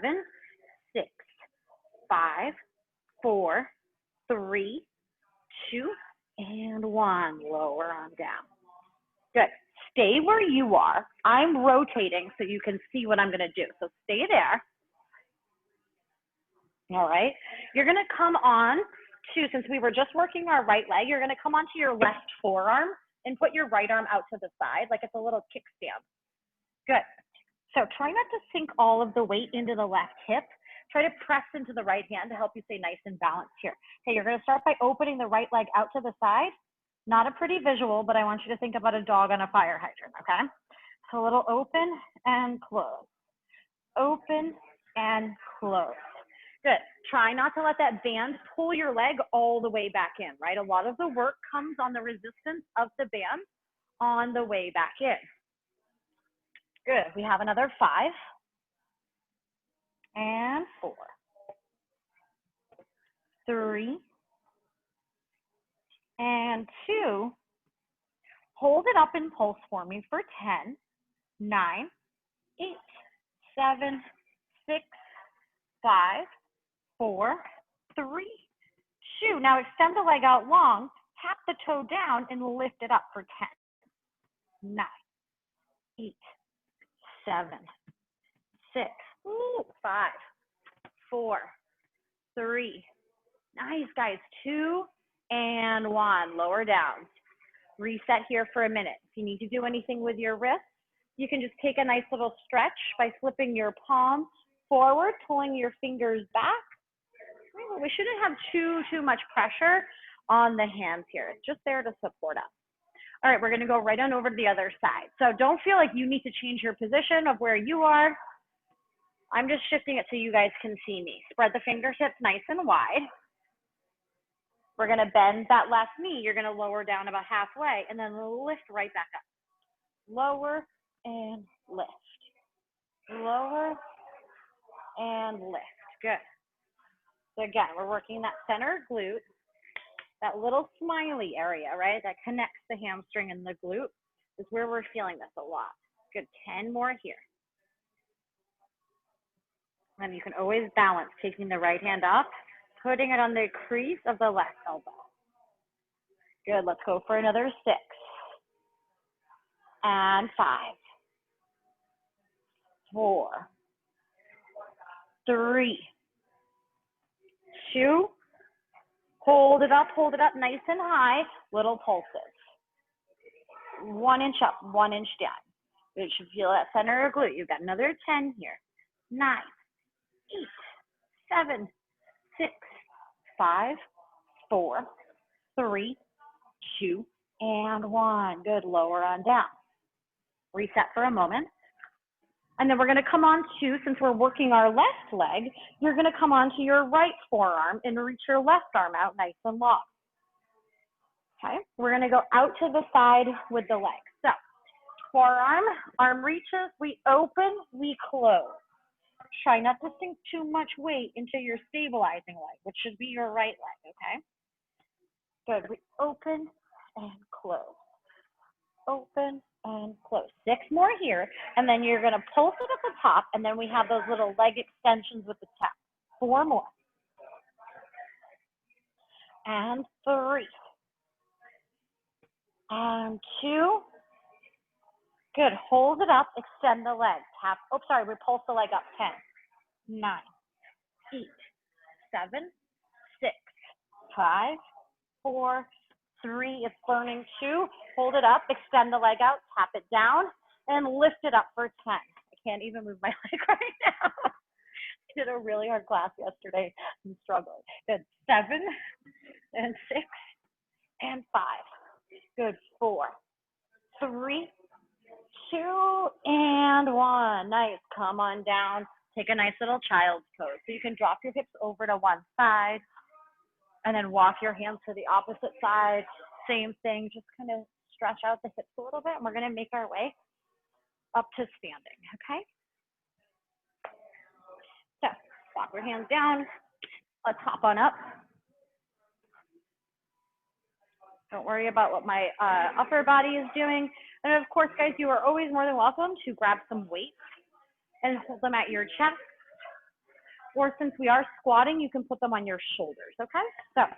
7, 6, 5, 4, 3, 2, and 1. Lower on down. Good. Stay where you are. I'm rotating so you can see what I'm going to do. So stay there. All right. You're going to come on to, since we were just working our right leg, you're going to come onto your left forearm and put your right arm out to the side like it's a little kickstand. Good. So try not to sink all of the weight into the left hip. Try to press into the right hand to help you stay nice and balanced here. Okay, you're gonna start by opening the right leg out to the side. Not a pretty visual, but I want you to think about a dog on a fire hydrant, okay? So a little open and close. Open and close. Good. Try not to let that band pull your leg all the way back in, right? A lot of the work comes on the resistance of the band on the way back in. Good. We have another 5 and 4, 3 and 2. Hold it up in pulse for me for 10, 9, 8, 7, 6, 5, 4, 3, 2. Now extend the leg out long, tap the toe down and lift it up for 10, 9, 8, 7, 6, ooh, 5, 4, 3. Nice, guys. 2 and 1. Lower down. Reset here for a minute. If you need to do anything with your wrist, you can just take a nice little stretch by flipping your palm forward, pulling your fingers back. We shouldn't have too much pressure on the hands here. It's just there to support us. All right, we're going to go right on over to the other side. So don't feel like you need to change your position of where you are. I'm just shifting it so you guys can see me. Spread the fingertips nice and wide. We're going to bend that left knee. You're going to lower down about halfway and then lift right back up. Lower and lift. Lower and lift. Good. So again, we're working that center glute, that little smiley area, right? That connects the hamstring and the glute is where we're feeling this a lot. Good, 10 more here. And you can always balance, taking the right hand up, putting it on the crease of the left elbow. Good, let's go for another 6. And 5, 4, 3, 2, hold it up nice and high, little pulses. 1 inch up, 1 inch down. You should feel that center of glute. You've got another 10 here. 9, 8, 7, 6, 5, 4, 3, 2, and 1. Good, lower on down. Reset for a moment. And then we're going to come on to, since we're working our left leg, you're going to come on to your right forearm and reach your left arm out nice and long. Okay, we're going to go out to the side with the leg. So forearm, arm reaches, we open, we close. Try not to sink too much weight into your stabilizing leg, which should be your right leg, okay? Good, we open and close. Open and close. 6 more here, and then you're going to pulse it at the top, and then we have those little leg extensions with the tap. 4 more. And 3. And 2. Good. Hold it up, extend the leg. Tap. Oh, sorry, we pulse the leg up. 10, 9, 8, 7, 6, 5, 4, 3, it's burning. 2, hold it up, extend the leg out, tap it down, and lift it up for 10. I can't even move my leg right now. I did a really hard class yesterday. I'm struggling. Good. 7, and 6, and 5. Good. 4, 3, 2, and 1. Nice. Come on down. Take a nice little child's pose. So you can drop your hips over to one side, and then walk your hands to the opposite side. Same thing, just kind of stretch out the hips a little bit, and we're gonna make our way up to standing, okay? So, walk your hands down. Let's hop on up. Don't worry about what my upper body is doing. And of course, guys, you are always more than welcome to grab some weights and hold them at your chest. Or since we are squatting, you can put them on your shoulders, okay? So I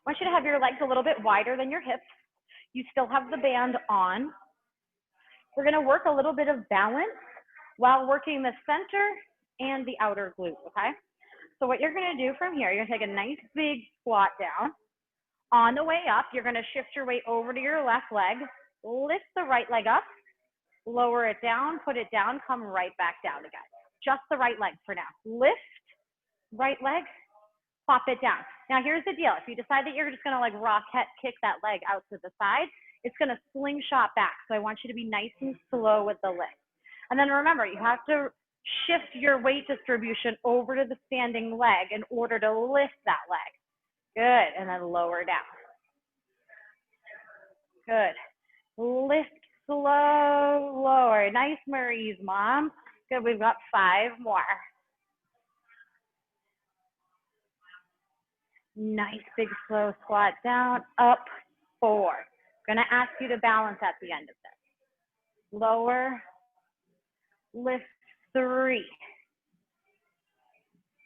want you to have your legs a little bit wider than your hips. You still have the band on. We're gonna work a little bit of balance while working the center and the outer glute, okay? So what you're gonna do from here, you're gonna take a nice big squat down. On the way up, you're gonna shift your weight over to your left leg, lift the right leg up, lower it down, put it down, come right back down again. Just the right leg for now. Lift, right leg, pop it down. Now here's the deal. If you decide that you're just gonna like rock kick that leg out to the side, it's gonna slingshot back. So I want you to be nice and slow with the lift. And then remember, you have to shift your weight distribution over to the standing leg in order to lift that leg. Good, and then lower down. Good. Lift, slow, lower. Nice, Marie's mom. Good, we've got 5 more. Nice, big, slow squat down, up, 4. Gonna ask you to balance at the end of this. Lower, lift, 3.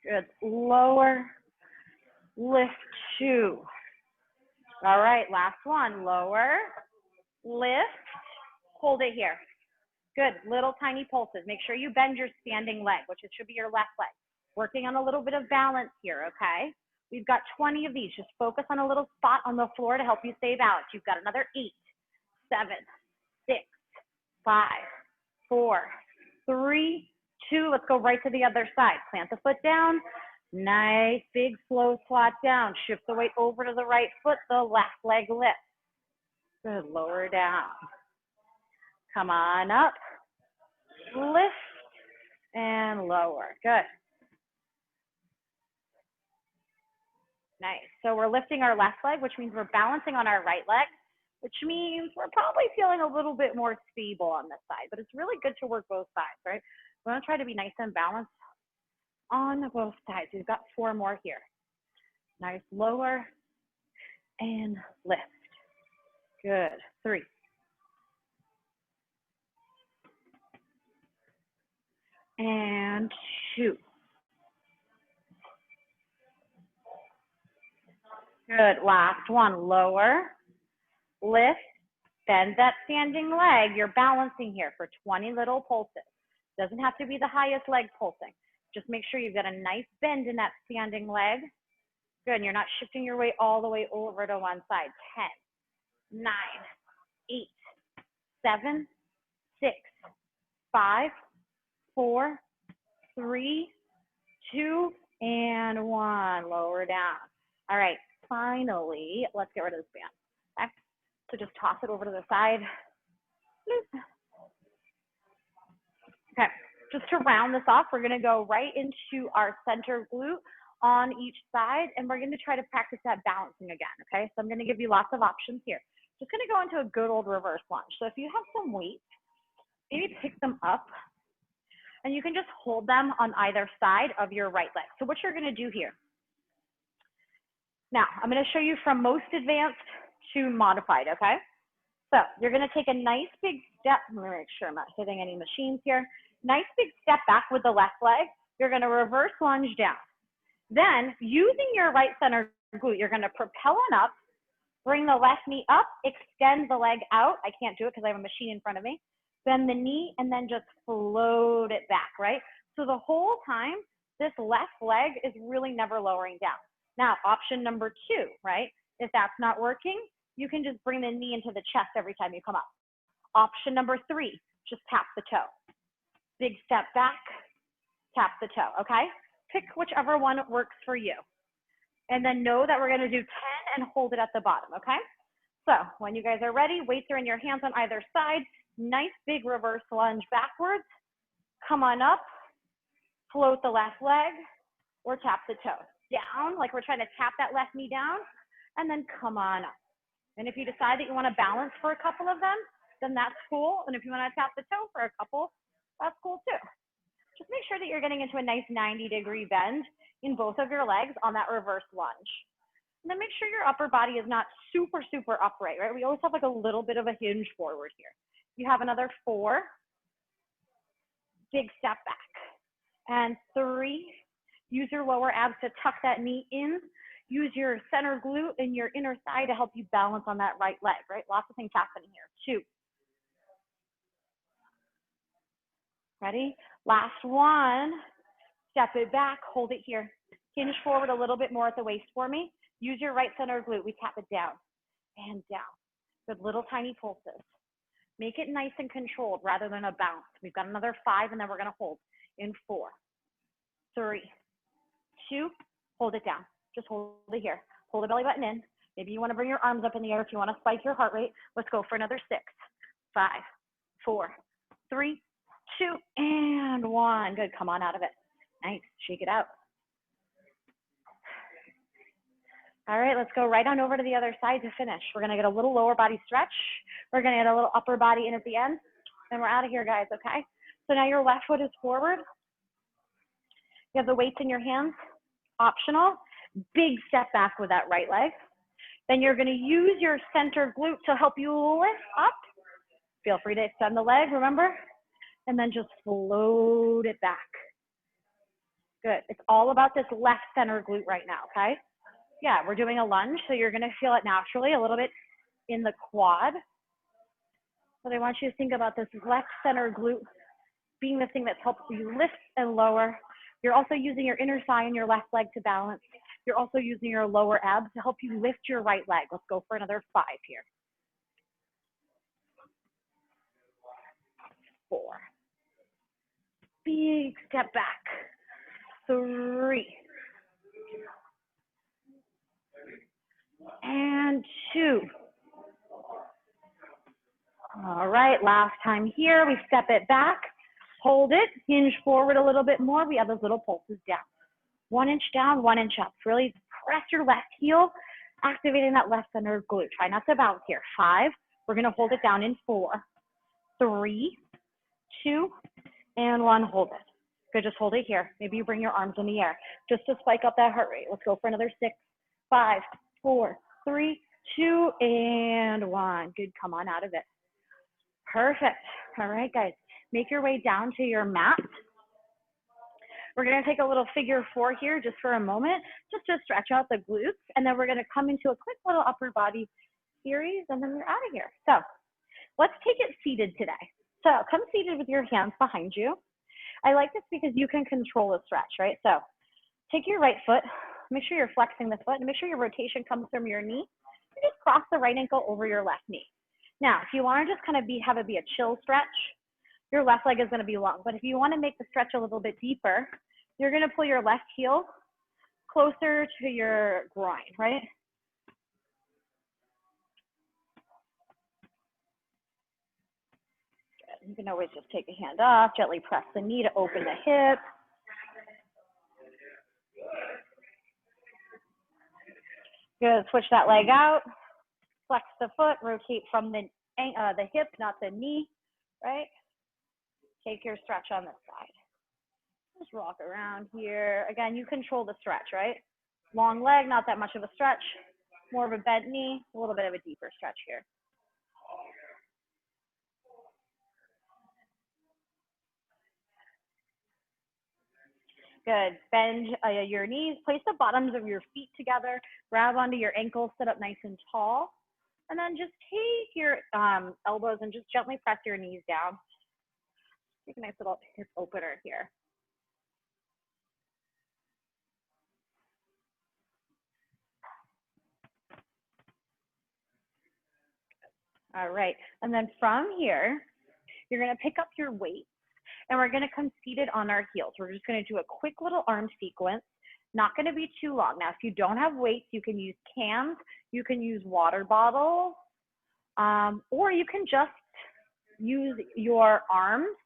Good, lower, lift, 2. All right, last one, lower, lift, hold it here. Good, little tiny pulses. Make sure you bend your standing leg, which it should be your left leg. Working on a little bit of balance here, okay? We've got 20 of these. Just focus on a little spot on the floor to help you stay balanced. You've got another 8, 7, 6, 5, 4, 3, 2. Let's go right to the other side. Plant the foot down. Nice, big, slow squat down. Shift the weight over to the right foot. The left leg lifts. Good, lower down. Come on up. Lift and lower. Good. Nice. So we're lifting our left leg, which means we're balancing on our right leg, which means we're probably feeling a little bit more stable on this side, but it's really good to work both sides, right? We want to try to be nice and balanced on both sides. We've got 4 more here. Nice, lower and lift. Good. 3. And 2. Good. Last one. Lower, lift, bend that standing leg. You're balancing here for 20 little pulses. Doesn't have to be the highest leg pulsing. Just make sure you've got a nice bend in that standing leg. Good. And you're not shifting your weight all the way over to one side. 10, 9, 8, 7, 6, 5, 4, 3, 2, and 1. Lower down. All right. Finally, let's get rid of this band. Okay. So just toss it over to the side. Okay. Just to round this off, we're going to go right into our center glute on each side, and we're going to try to practice that balancing again. Okay. So I'm going to give you lots of options here. Just going to go into a good old reverse lunge. So if you have some weights, maybe pick them up, and you can just hold them on either side of your right leg. So what you're going to do here. Now, I'm going to show you from most advanced to modified, okay? So you're going to take a nice big step. Let me make sure I'm not hitting any machines here. Nice big step back with the left leg. You're going to reverse lunge down. Then, using your right center glute, you're going to propel on up, bring the left knee up, extend the leg out. I can't do it because I have a machine in front of me. Bend the knee and then just float it back, right? So the whole time, this left leg is really never lowering down. Now, option number 2, right? If that's not working, you can just bring the knee into the chest every time you come up. Option number 3, just tap the toe. Big step back, tap the toe, okay? Pick whichever one works for you. And then know that we're going to do 10 and hold it at the bottom, okay? So when you guys are ready, weights are in your hands on either side. Nice big reverse lunge backwards. Come on up, float the left leg, or tap the toe. Down, like we're trying to tap that left knee down, and then come on up. And if you decide that you want to balance for a couple of them, then that's cool. And if you want to tap the toe for a couple, that's cool too. Just make sure that you're getting into a nice 90-degree bend in both of your legs on that reverse lunge. And then make sure your upper body is not super, super upright, right? We always have like a little bit of a hinge forward here. You have another 4, big step back, and 3, use your lower abs to tuck that knee in. Use your center glute and your inner thigh to help you balance on that right leg, right? Lots of things happening here. 2. Ready? Last one. Step it back, hold it here. Hinge forward a little bit more at the waist for me. Use your right center glute. We tap it down and down. Good little tiny pulses. Make it nice and controlled rather than a bounce. We've got another 5, and then we're going to hold in 4, 3, 2, hold it down. Just hold it here. Hold the belly button in. Maybe you want to bring your arms up in the air if you want to spike your heart rate. Let's go for another 6, 5, 4, 3, 2, and 1. Good. Come on out of it. Nice. Shake it out. All right, let's go right on over to the other side to finish. We're going to get a little lower body stretch. We're going to get a little upper body in at the end. And we're out of here, guys, okay? So now your left foot is forward. You have the weights in your hands. Optional. Big step back with that right leg. Then you're going to use your center glute to help you lift up. Feel free to extend the leg, remember? And then just float it back. Good. It's all about this left center glute right now, okay? Yeah, we're doing a lunge, so you're going to feel it naturally a little bit in the quad. But I want you to think about this left center glute being the thing that's helping you lift and lower. You're also using your inner thigh and your left leg to balance. You're also using your lower abs to help you lift your right leg. Let's go for another 5 here. 4. Big step back. 3. And 2. All right, last time here, we step it back, hold it, hinge forward a little bit more. We have those little pulses down. 1 inch down, 1 inch up. Really press your left heel, activating that left center glute. Try not to bounce here. 5, we're gonna hold it down in 4, 3, 2, and 1, hold it. Good, just hold it here. Maybe you bring your arms in the air just to spike up that heart rate. Let's go for another 6, 5, 4, 3, 2, and 1. Good, come on out of it. Perfect. All right, guys, make your way down to your mat. We're gonna take a little figure 4 here just for a moment, just to stretch out the glutes, and then we're gonna come into a quick little upper body series, and then we're out of here. So let's take it seated today. So come seated with your hands behind you. I like this because you can control the stretch, right? So take your right foot, make sure you're flexing the foot, and make sure your rotation comes from your knee. And just cross the right ankle over your left knee. Now, if you want to just kind of have it be a chill stretch, your left leg is going to be long. But if you want to make the stretch a little bit deeper, you're going to pull your left heel closer to your groin, right? You can always just take a hand off, gently press the knee to open the hip. Good, switch that leg out, flex the foot, rotate from the hip, not the knee, right? Take your stretch on this side. Just rock around here. Again, you control the stretch, right? Long leg, not that much of a stretch. More of a bent knee, a little bit of a deeper stretch here. Good. Bend your knees. Place the bottoms of your feet together. Grab onto your ankles. Sit up nice and tall. And then just take your elbows and just gently press your knees down. Take a nice little hip opener here. All right. And then from here, you're going to pick up your weight. And we're going to come seated on our heels. We're just going to do a quick little arm sequence. Not going to be too long. Now, if you don't have weights, you can use cans, you can use water bottles, or you can just use your arms.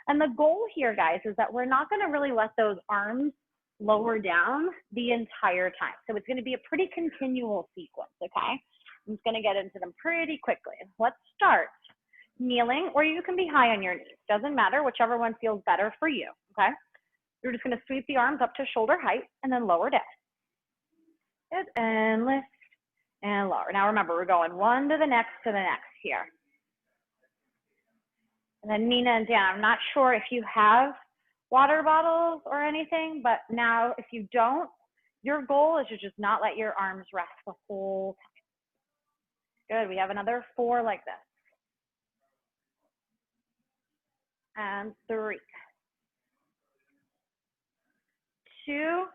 And the goal here, guys, is that we're not going to really let those arms lower down the entire time. So it's going to be a pretty continual sequence, okay? I'm just going to get into them pretty quickly. Let's start kneeling, or you can be high on your knees. Doesn't matter, whichever one feels better for you, okay? You're just going to sweep the arms up to shoulder height and then lower down. Good, and lift and lower. Now remember, we're going one to the next here. And then Nina and Dan, I'm not sure if you have water bottles or anything, but now if you don't, your goal is to just not let your arms rest the whole time. Good, we have another 4 like this. And 3, 2,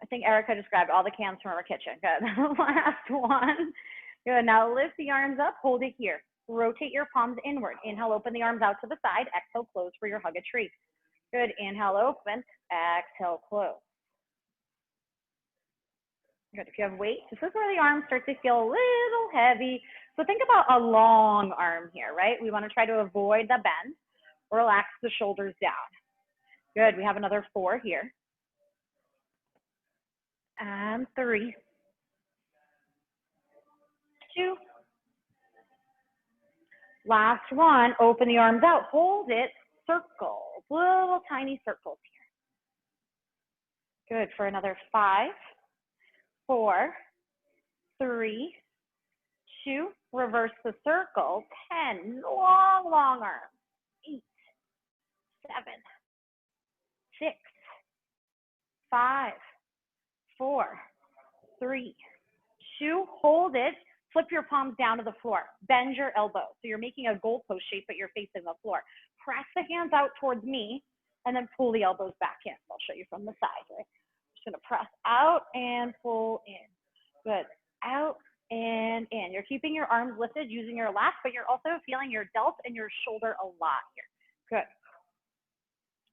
I think Erica just grabbed all the cans from our kitchen. Good, last one. Good, now lift the arms up, hold it here. Rotate your palms inward. Inhale, open the arms out to the side. Exhale, close for your hug a tree. Good, inhale, open. Exhale, close. Good, if you have weight, this is where the arms start to feel a little heavy. So think about a long arm here, right? We want to try to avoid the bend. Relax the shoulders down. Good, we have another 4 here. And 3, 2. Last one, open the arms out, hold it, circles, little tiny circles here. Good, for another 5, 4, 3, 2, reverse the circle, 10, long, long arms, 8, 7, 6, 5, 4, 3, 2, hold it, Flip your palms down to the floor. Bend your elbows. So you're making a goalpost shape, but you're facing the floor. Press the hands out towards me, and then pull the elbows back in. I'll show you from the side, right? Just gonna press out and pull in. Good. Out and in. You're keeping your arms lifted using your lats, but you're also feeling your delt and your shoulder a lot here. Good.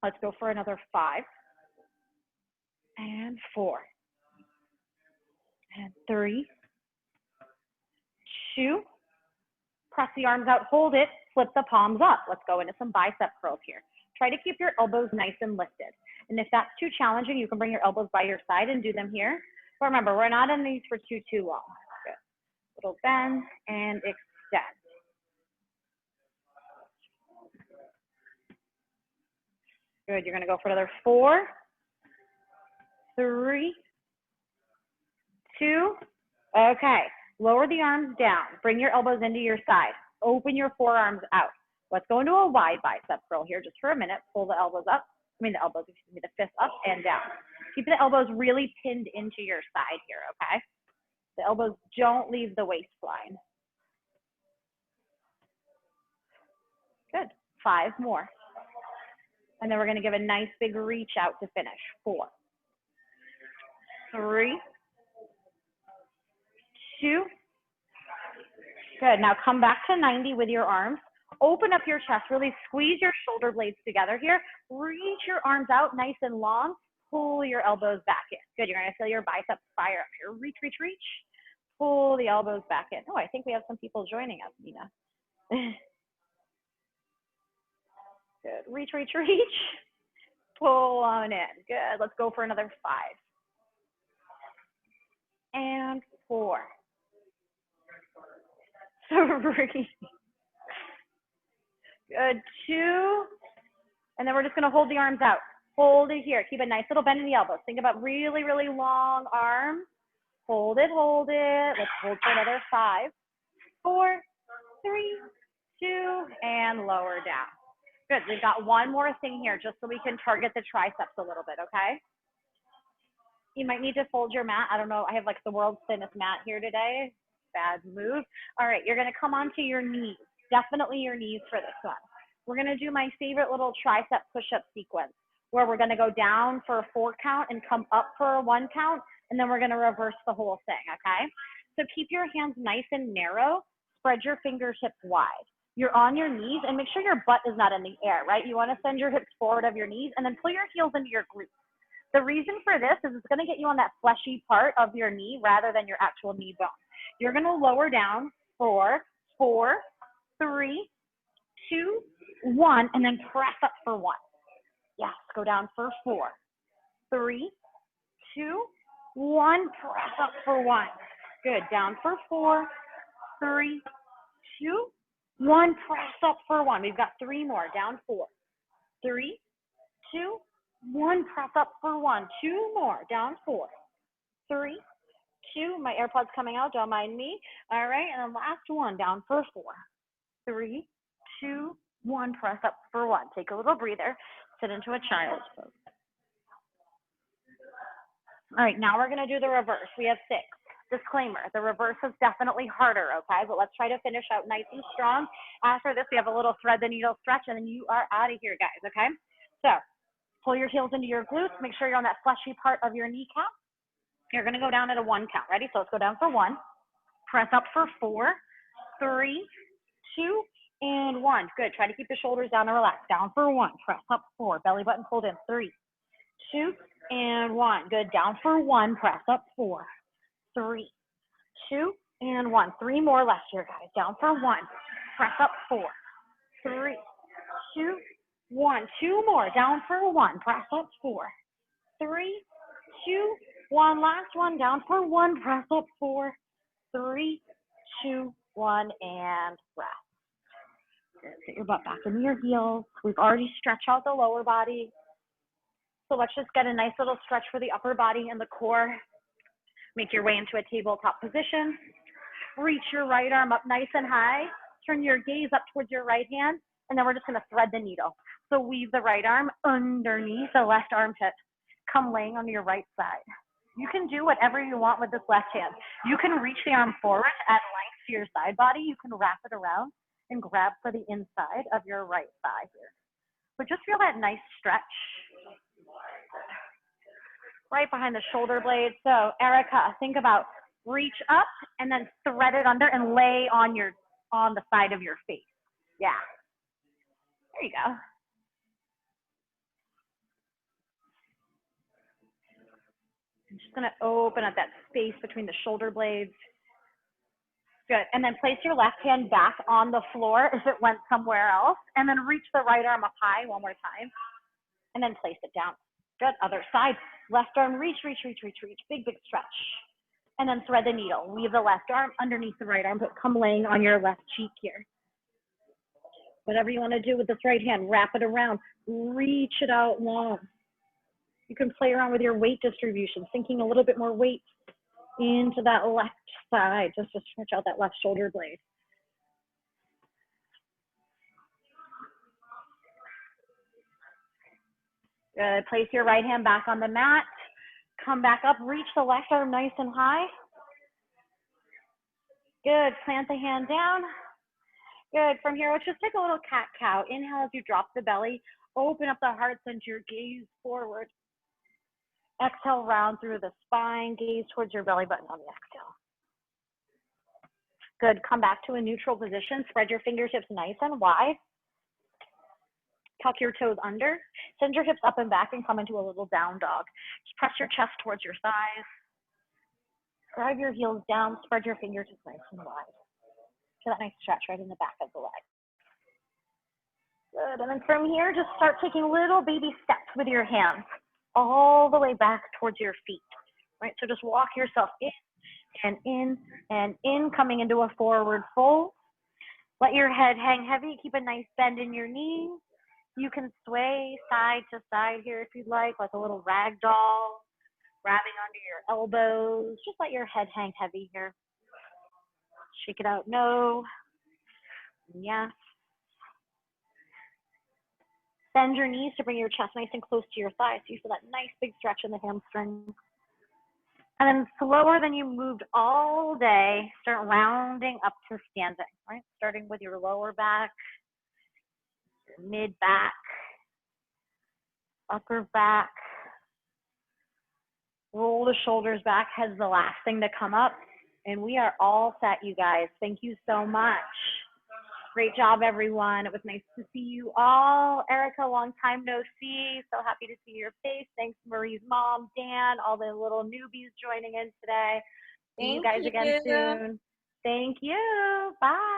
Let's go for another 5 and 4 and 3, 2. Press the arms out, hold it, flip the palms up. Let's go into some bicep curls here. Try to keep your elbows nice and lifted. And if that's too challenging, you can bring your elbows by your side and do them here. But remember, we're not in these for too long. Good. Little bend and extend. Good, you're gonna go for another 4, 3, 2. Okay, lower the arms down. Bring your elbows into your side. Open your forearms out. Let's go into a wide bicep curl here just for a minute. Pull the elbows up. The fists up and down. Keep the elbows really pinned into your side here, okay? The elbows don't leave the waistline. Good, 5 more. And then we're gonna give a nice big reach out to finish. 4, 3, 2. Good, now come back to 90 with your arms. Open up your chest, really squeeze your shoulder blades together here. Reach your arms out nice and long. Pull your elbows back in. Good, you're gonna feel your biceps fire up here. Reach, reach, reach. Pull the elbows back in. Oh, I think we have some people joining us, Nina. Good, reach, reach, reach. Pull on in. Good, let's go for another 5 and 4, 3. Good, 2. And then we're just gonna hold the arms out. Hold it here. Keep a nice little bend in the elbows. Think about really, really long arms. Hold it, hold it. Let's hold for another 5, 4, 3, 2, and lower down. Good, we've got one more thing here just so we can target the triceps a little bit, okay? You might need to fold your mat. I don't know, I have like the world's thinnest mat here today. Bad move. All right, you're gonna come onto your knees. Definitely your knees for this one. We're gonna do my favorite little tricep push-up sequence where we're gonna go down for a 4 count and come up for a 1 count, and then we're gonna reverse the whole thing, okay? So keep your hands nice and narrow, spread your fingertips wide. You're on your knees, and make sure your butt is not in the air, right? You wanna send your hips forward of your knees, and then pull your heels into your glutes. The reason for this is it's gonna get you on that fleshy part of your knee rather than your actual knee bone. You're gonna lower down for 4, 3, 2, 1, and then press up for 1. Yes, go down for 4, 3, 2, 1, press up for 1. Good, down for 4, 3, 2, 1, press up for 1. We've got 3 more, down 4, 3, 2, 1, press up for 1. 2 more, down 4, 3, 2, my AirPods coming out, don't mind me. All right, and then last one, down for 4, 3, 2, 1, press up for 1. Take a little breather, sit into a child's pose. All right, now we're gonna do the reverse. We have 6. Disclaimer, the reverse is definitely harder, okay? But let's try to finish out nice and strong. After this, we have a little thread the needle stretch, and then you are out of here, guys, okay? So pull your heels into your glutes. Make sure you're on that fleshy part of your kneecap. You're gonna go down at a 1 count. Ready? So let's go down for 1. Press up for 4, 3, 2, and 1. Good. Try to keep the shoulders down and relax. Down for 1. Press up 4. Belly button pulled in. 3, 2, and 1. Good. Down for 1. Press up 4, 3, 2, and 1. 3 more left here, guys. Down for 1. Press up 4, 3, 2, 1. 2 more. Down for 1. Press up 4, 3, 2, 1. Last one. Down for 1. Press up 4, 3, 2, 1, and rest. Good. Get your butt back into your heels. We've already stretched out the lower body. So let's just get a nice little stretch for the upper body and the core. Make your way into a tabletop position. Reach your right arm up nice and high. Turn your gaze up towards your right hand, and then we're just gonna thread the needle. So weave the right arm underneath the left armpit. Come laying on your right side. You can do whatever you want with this left hand. You can reach the arm forward to add length to your side body. You can wrap it around and grab for the inside of your right thigh here. But just feel that nice stretch right behind the shoulder blade. So Erica, think about reach up and then thread it under and lay on the side of your face. Yeah. There you go. I'm just gonna open up that space between the shoulder blades. Good, and then place your left hand back on the floor if it went somewhere else, and then reach the right arm up high one more time, and then place it down. Good, other side. Left arm, reach, reach, reach, reach, reach. Big, big stretch. And then thread the needle. Leave the left arm underneath the right arm, but come laying on your left cheek here. Whatever you want to do with this right hand, wrap it around, reach it out long. You can play around with your weight distribution, sinking a little bit more weight into that left side, just to stretch out that left shoulder blade. Good, place your right hand back on the mat. Come back up, reach the left arm nice and high. Good, plant the hand down. Good, from here, let's just take a little cat-cow. Inhale as you drop the belly, open up the heart center, gaze forward. Exhale, round through the spine, gaze towards your belly button on the exhale. Good, come back to a neutral position, spread your fingertips nice and wide. Tuck your toes under, send your hips up and back and come into a little down dog. Just press your chest towards your thighs. Drive your heels down, spread your fingertips nice and wide. Feel that nice stretch right in the back of the leg. Good, and then from here, just start taking little baby steps with your hands all the way back towards your feet, right? So just walk yourself in and in and in, coming into a forward fold. Let your head hang heavy, keep a nice bend in your knees. You can sway side to side here if you'd like a little rag doll, grabbing onto your elbows. Just let your head hang heavy here. Shake it out, no, yes. Bend your knees to bring your chest nice and close to your thighs. So you feel that nice big stretch in the hamstrings. And then slower than you moved all day, start rounding up to standing, right? Starting with your lower back, your mid back, upper back. Roll the shoulders back, head's the last thing to come up. And we are all set, you guys. Thank you so much. Great job, everyone. It was nice to see you all. Erica, long time no see. So happy to see your face. Thanks, Marie's mom, Dan, all the little newbies joining in today. See you guys again soon. Thank you. Bye.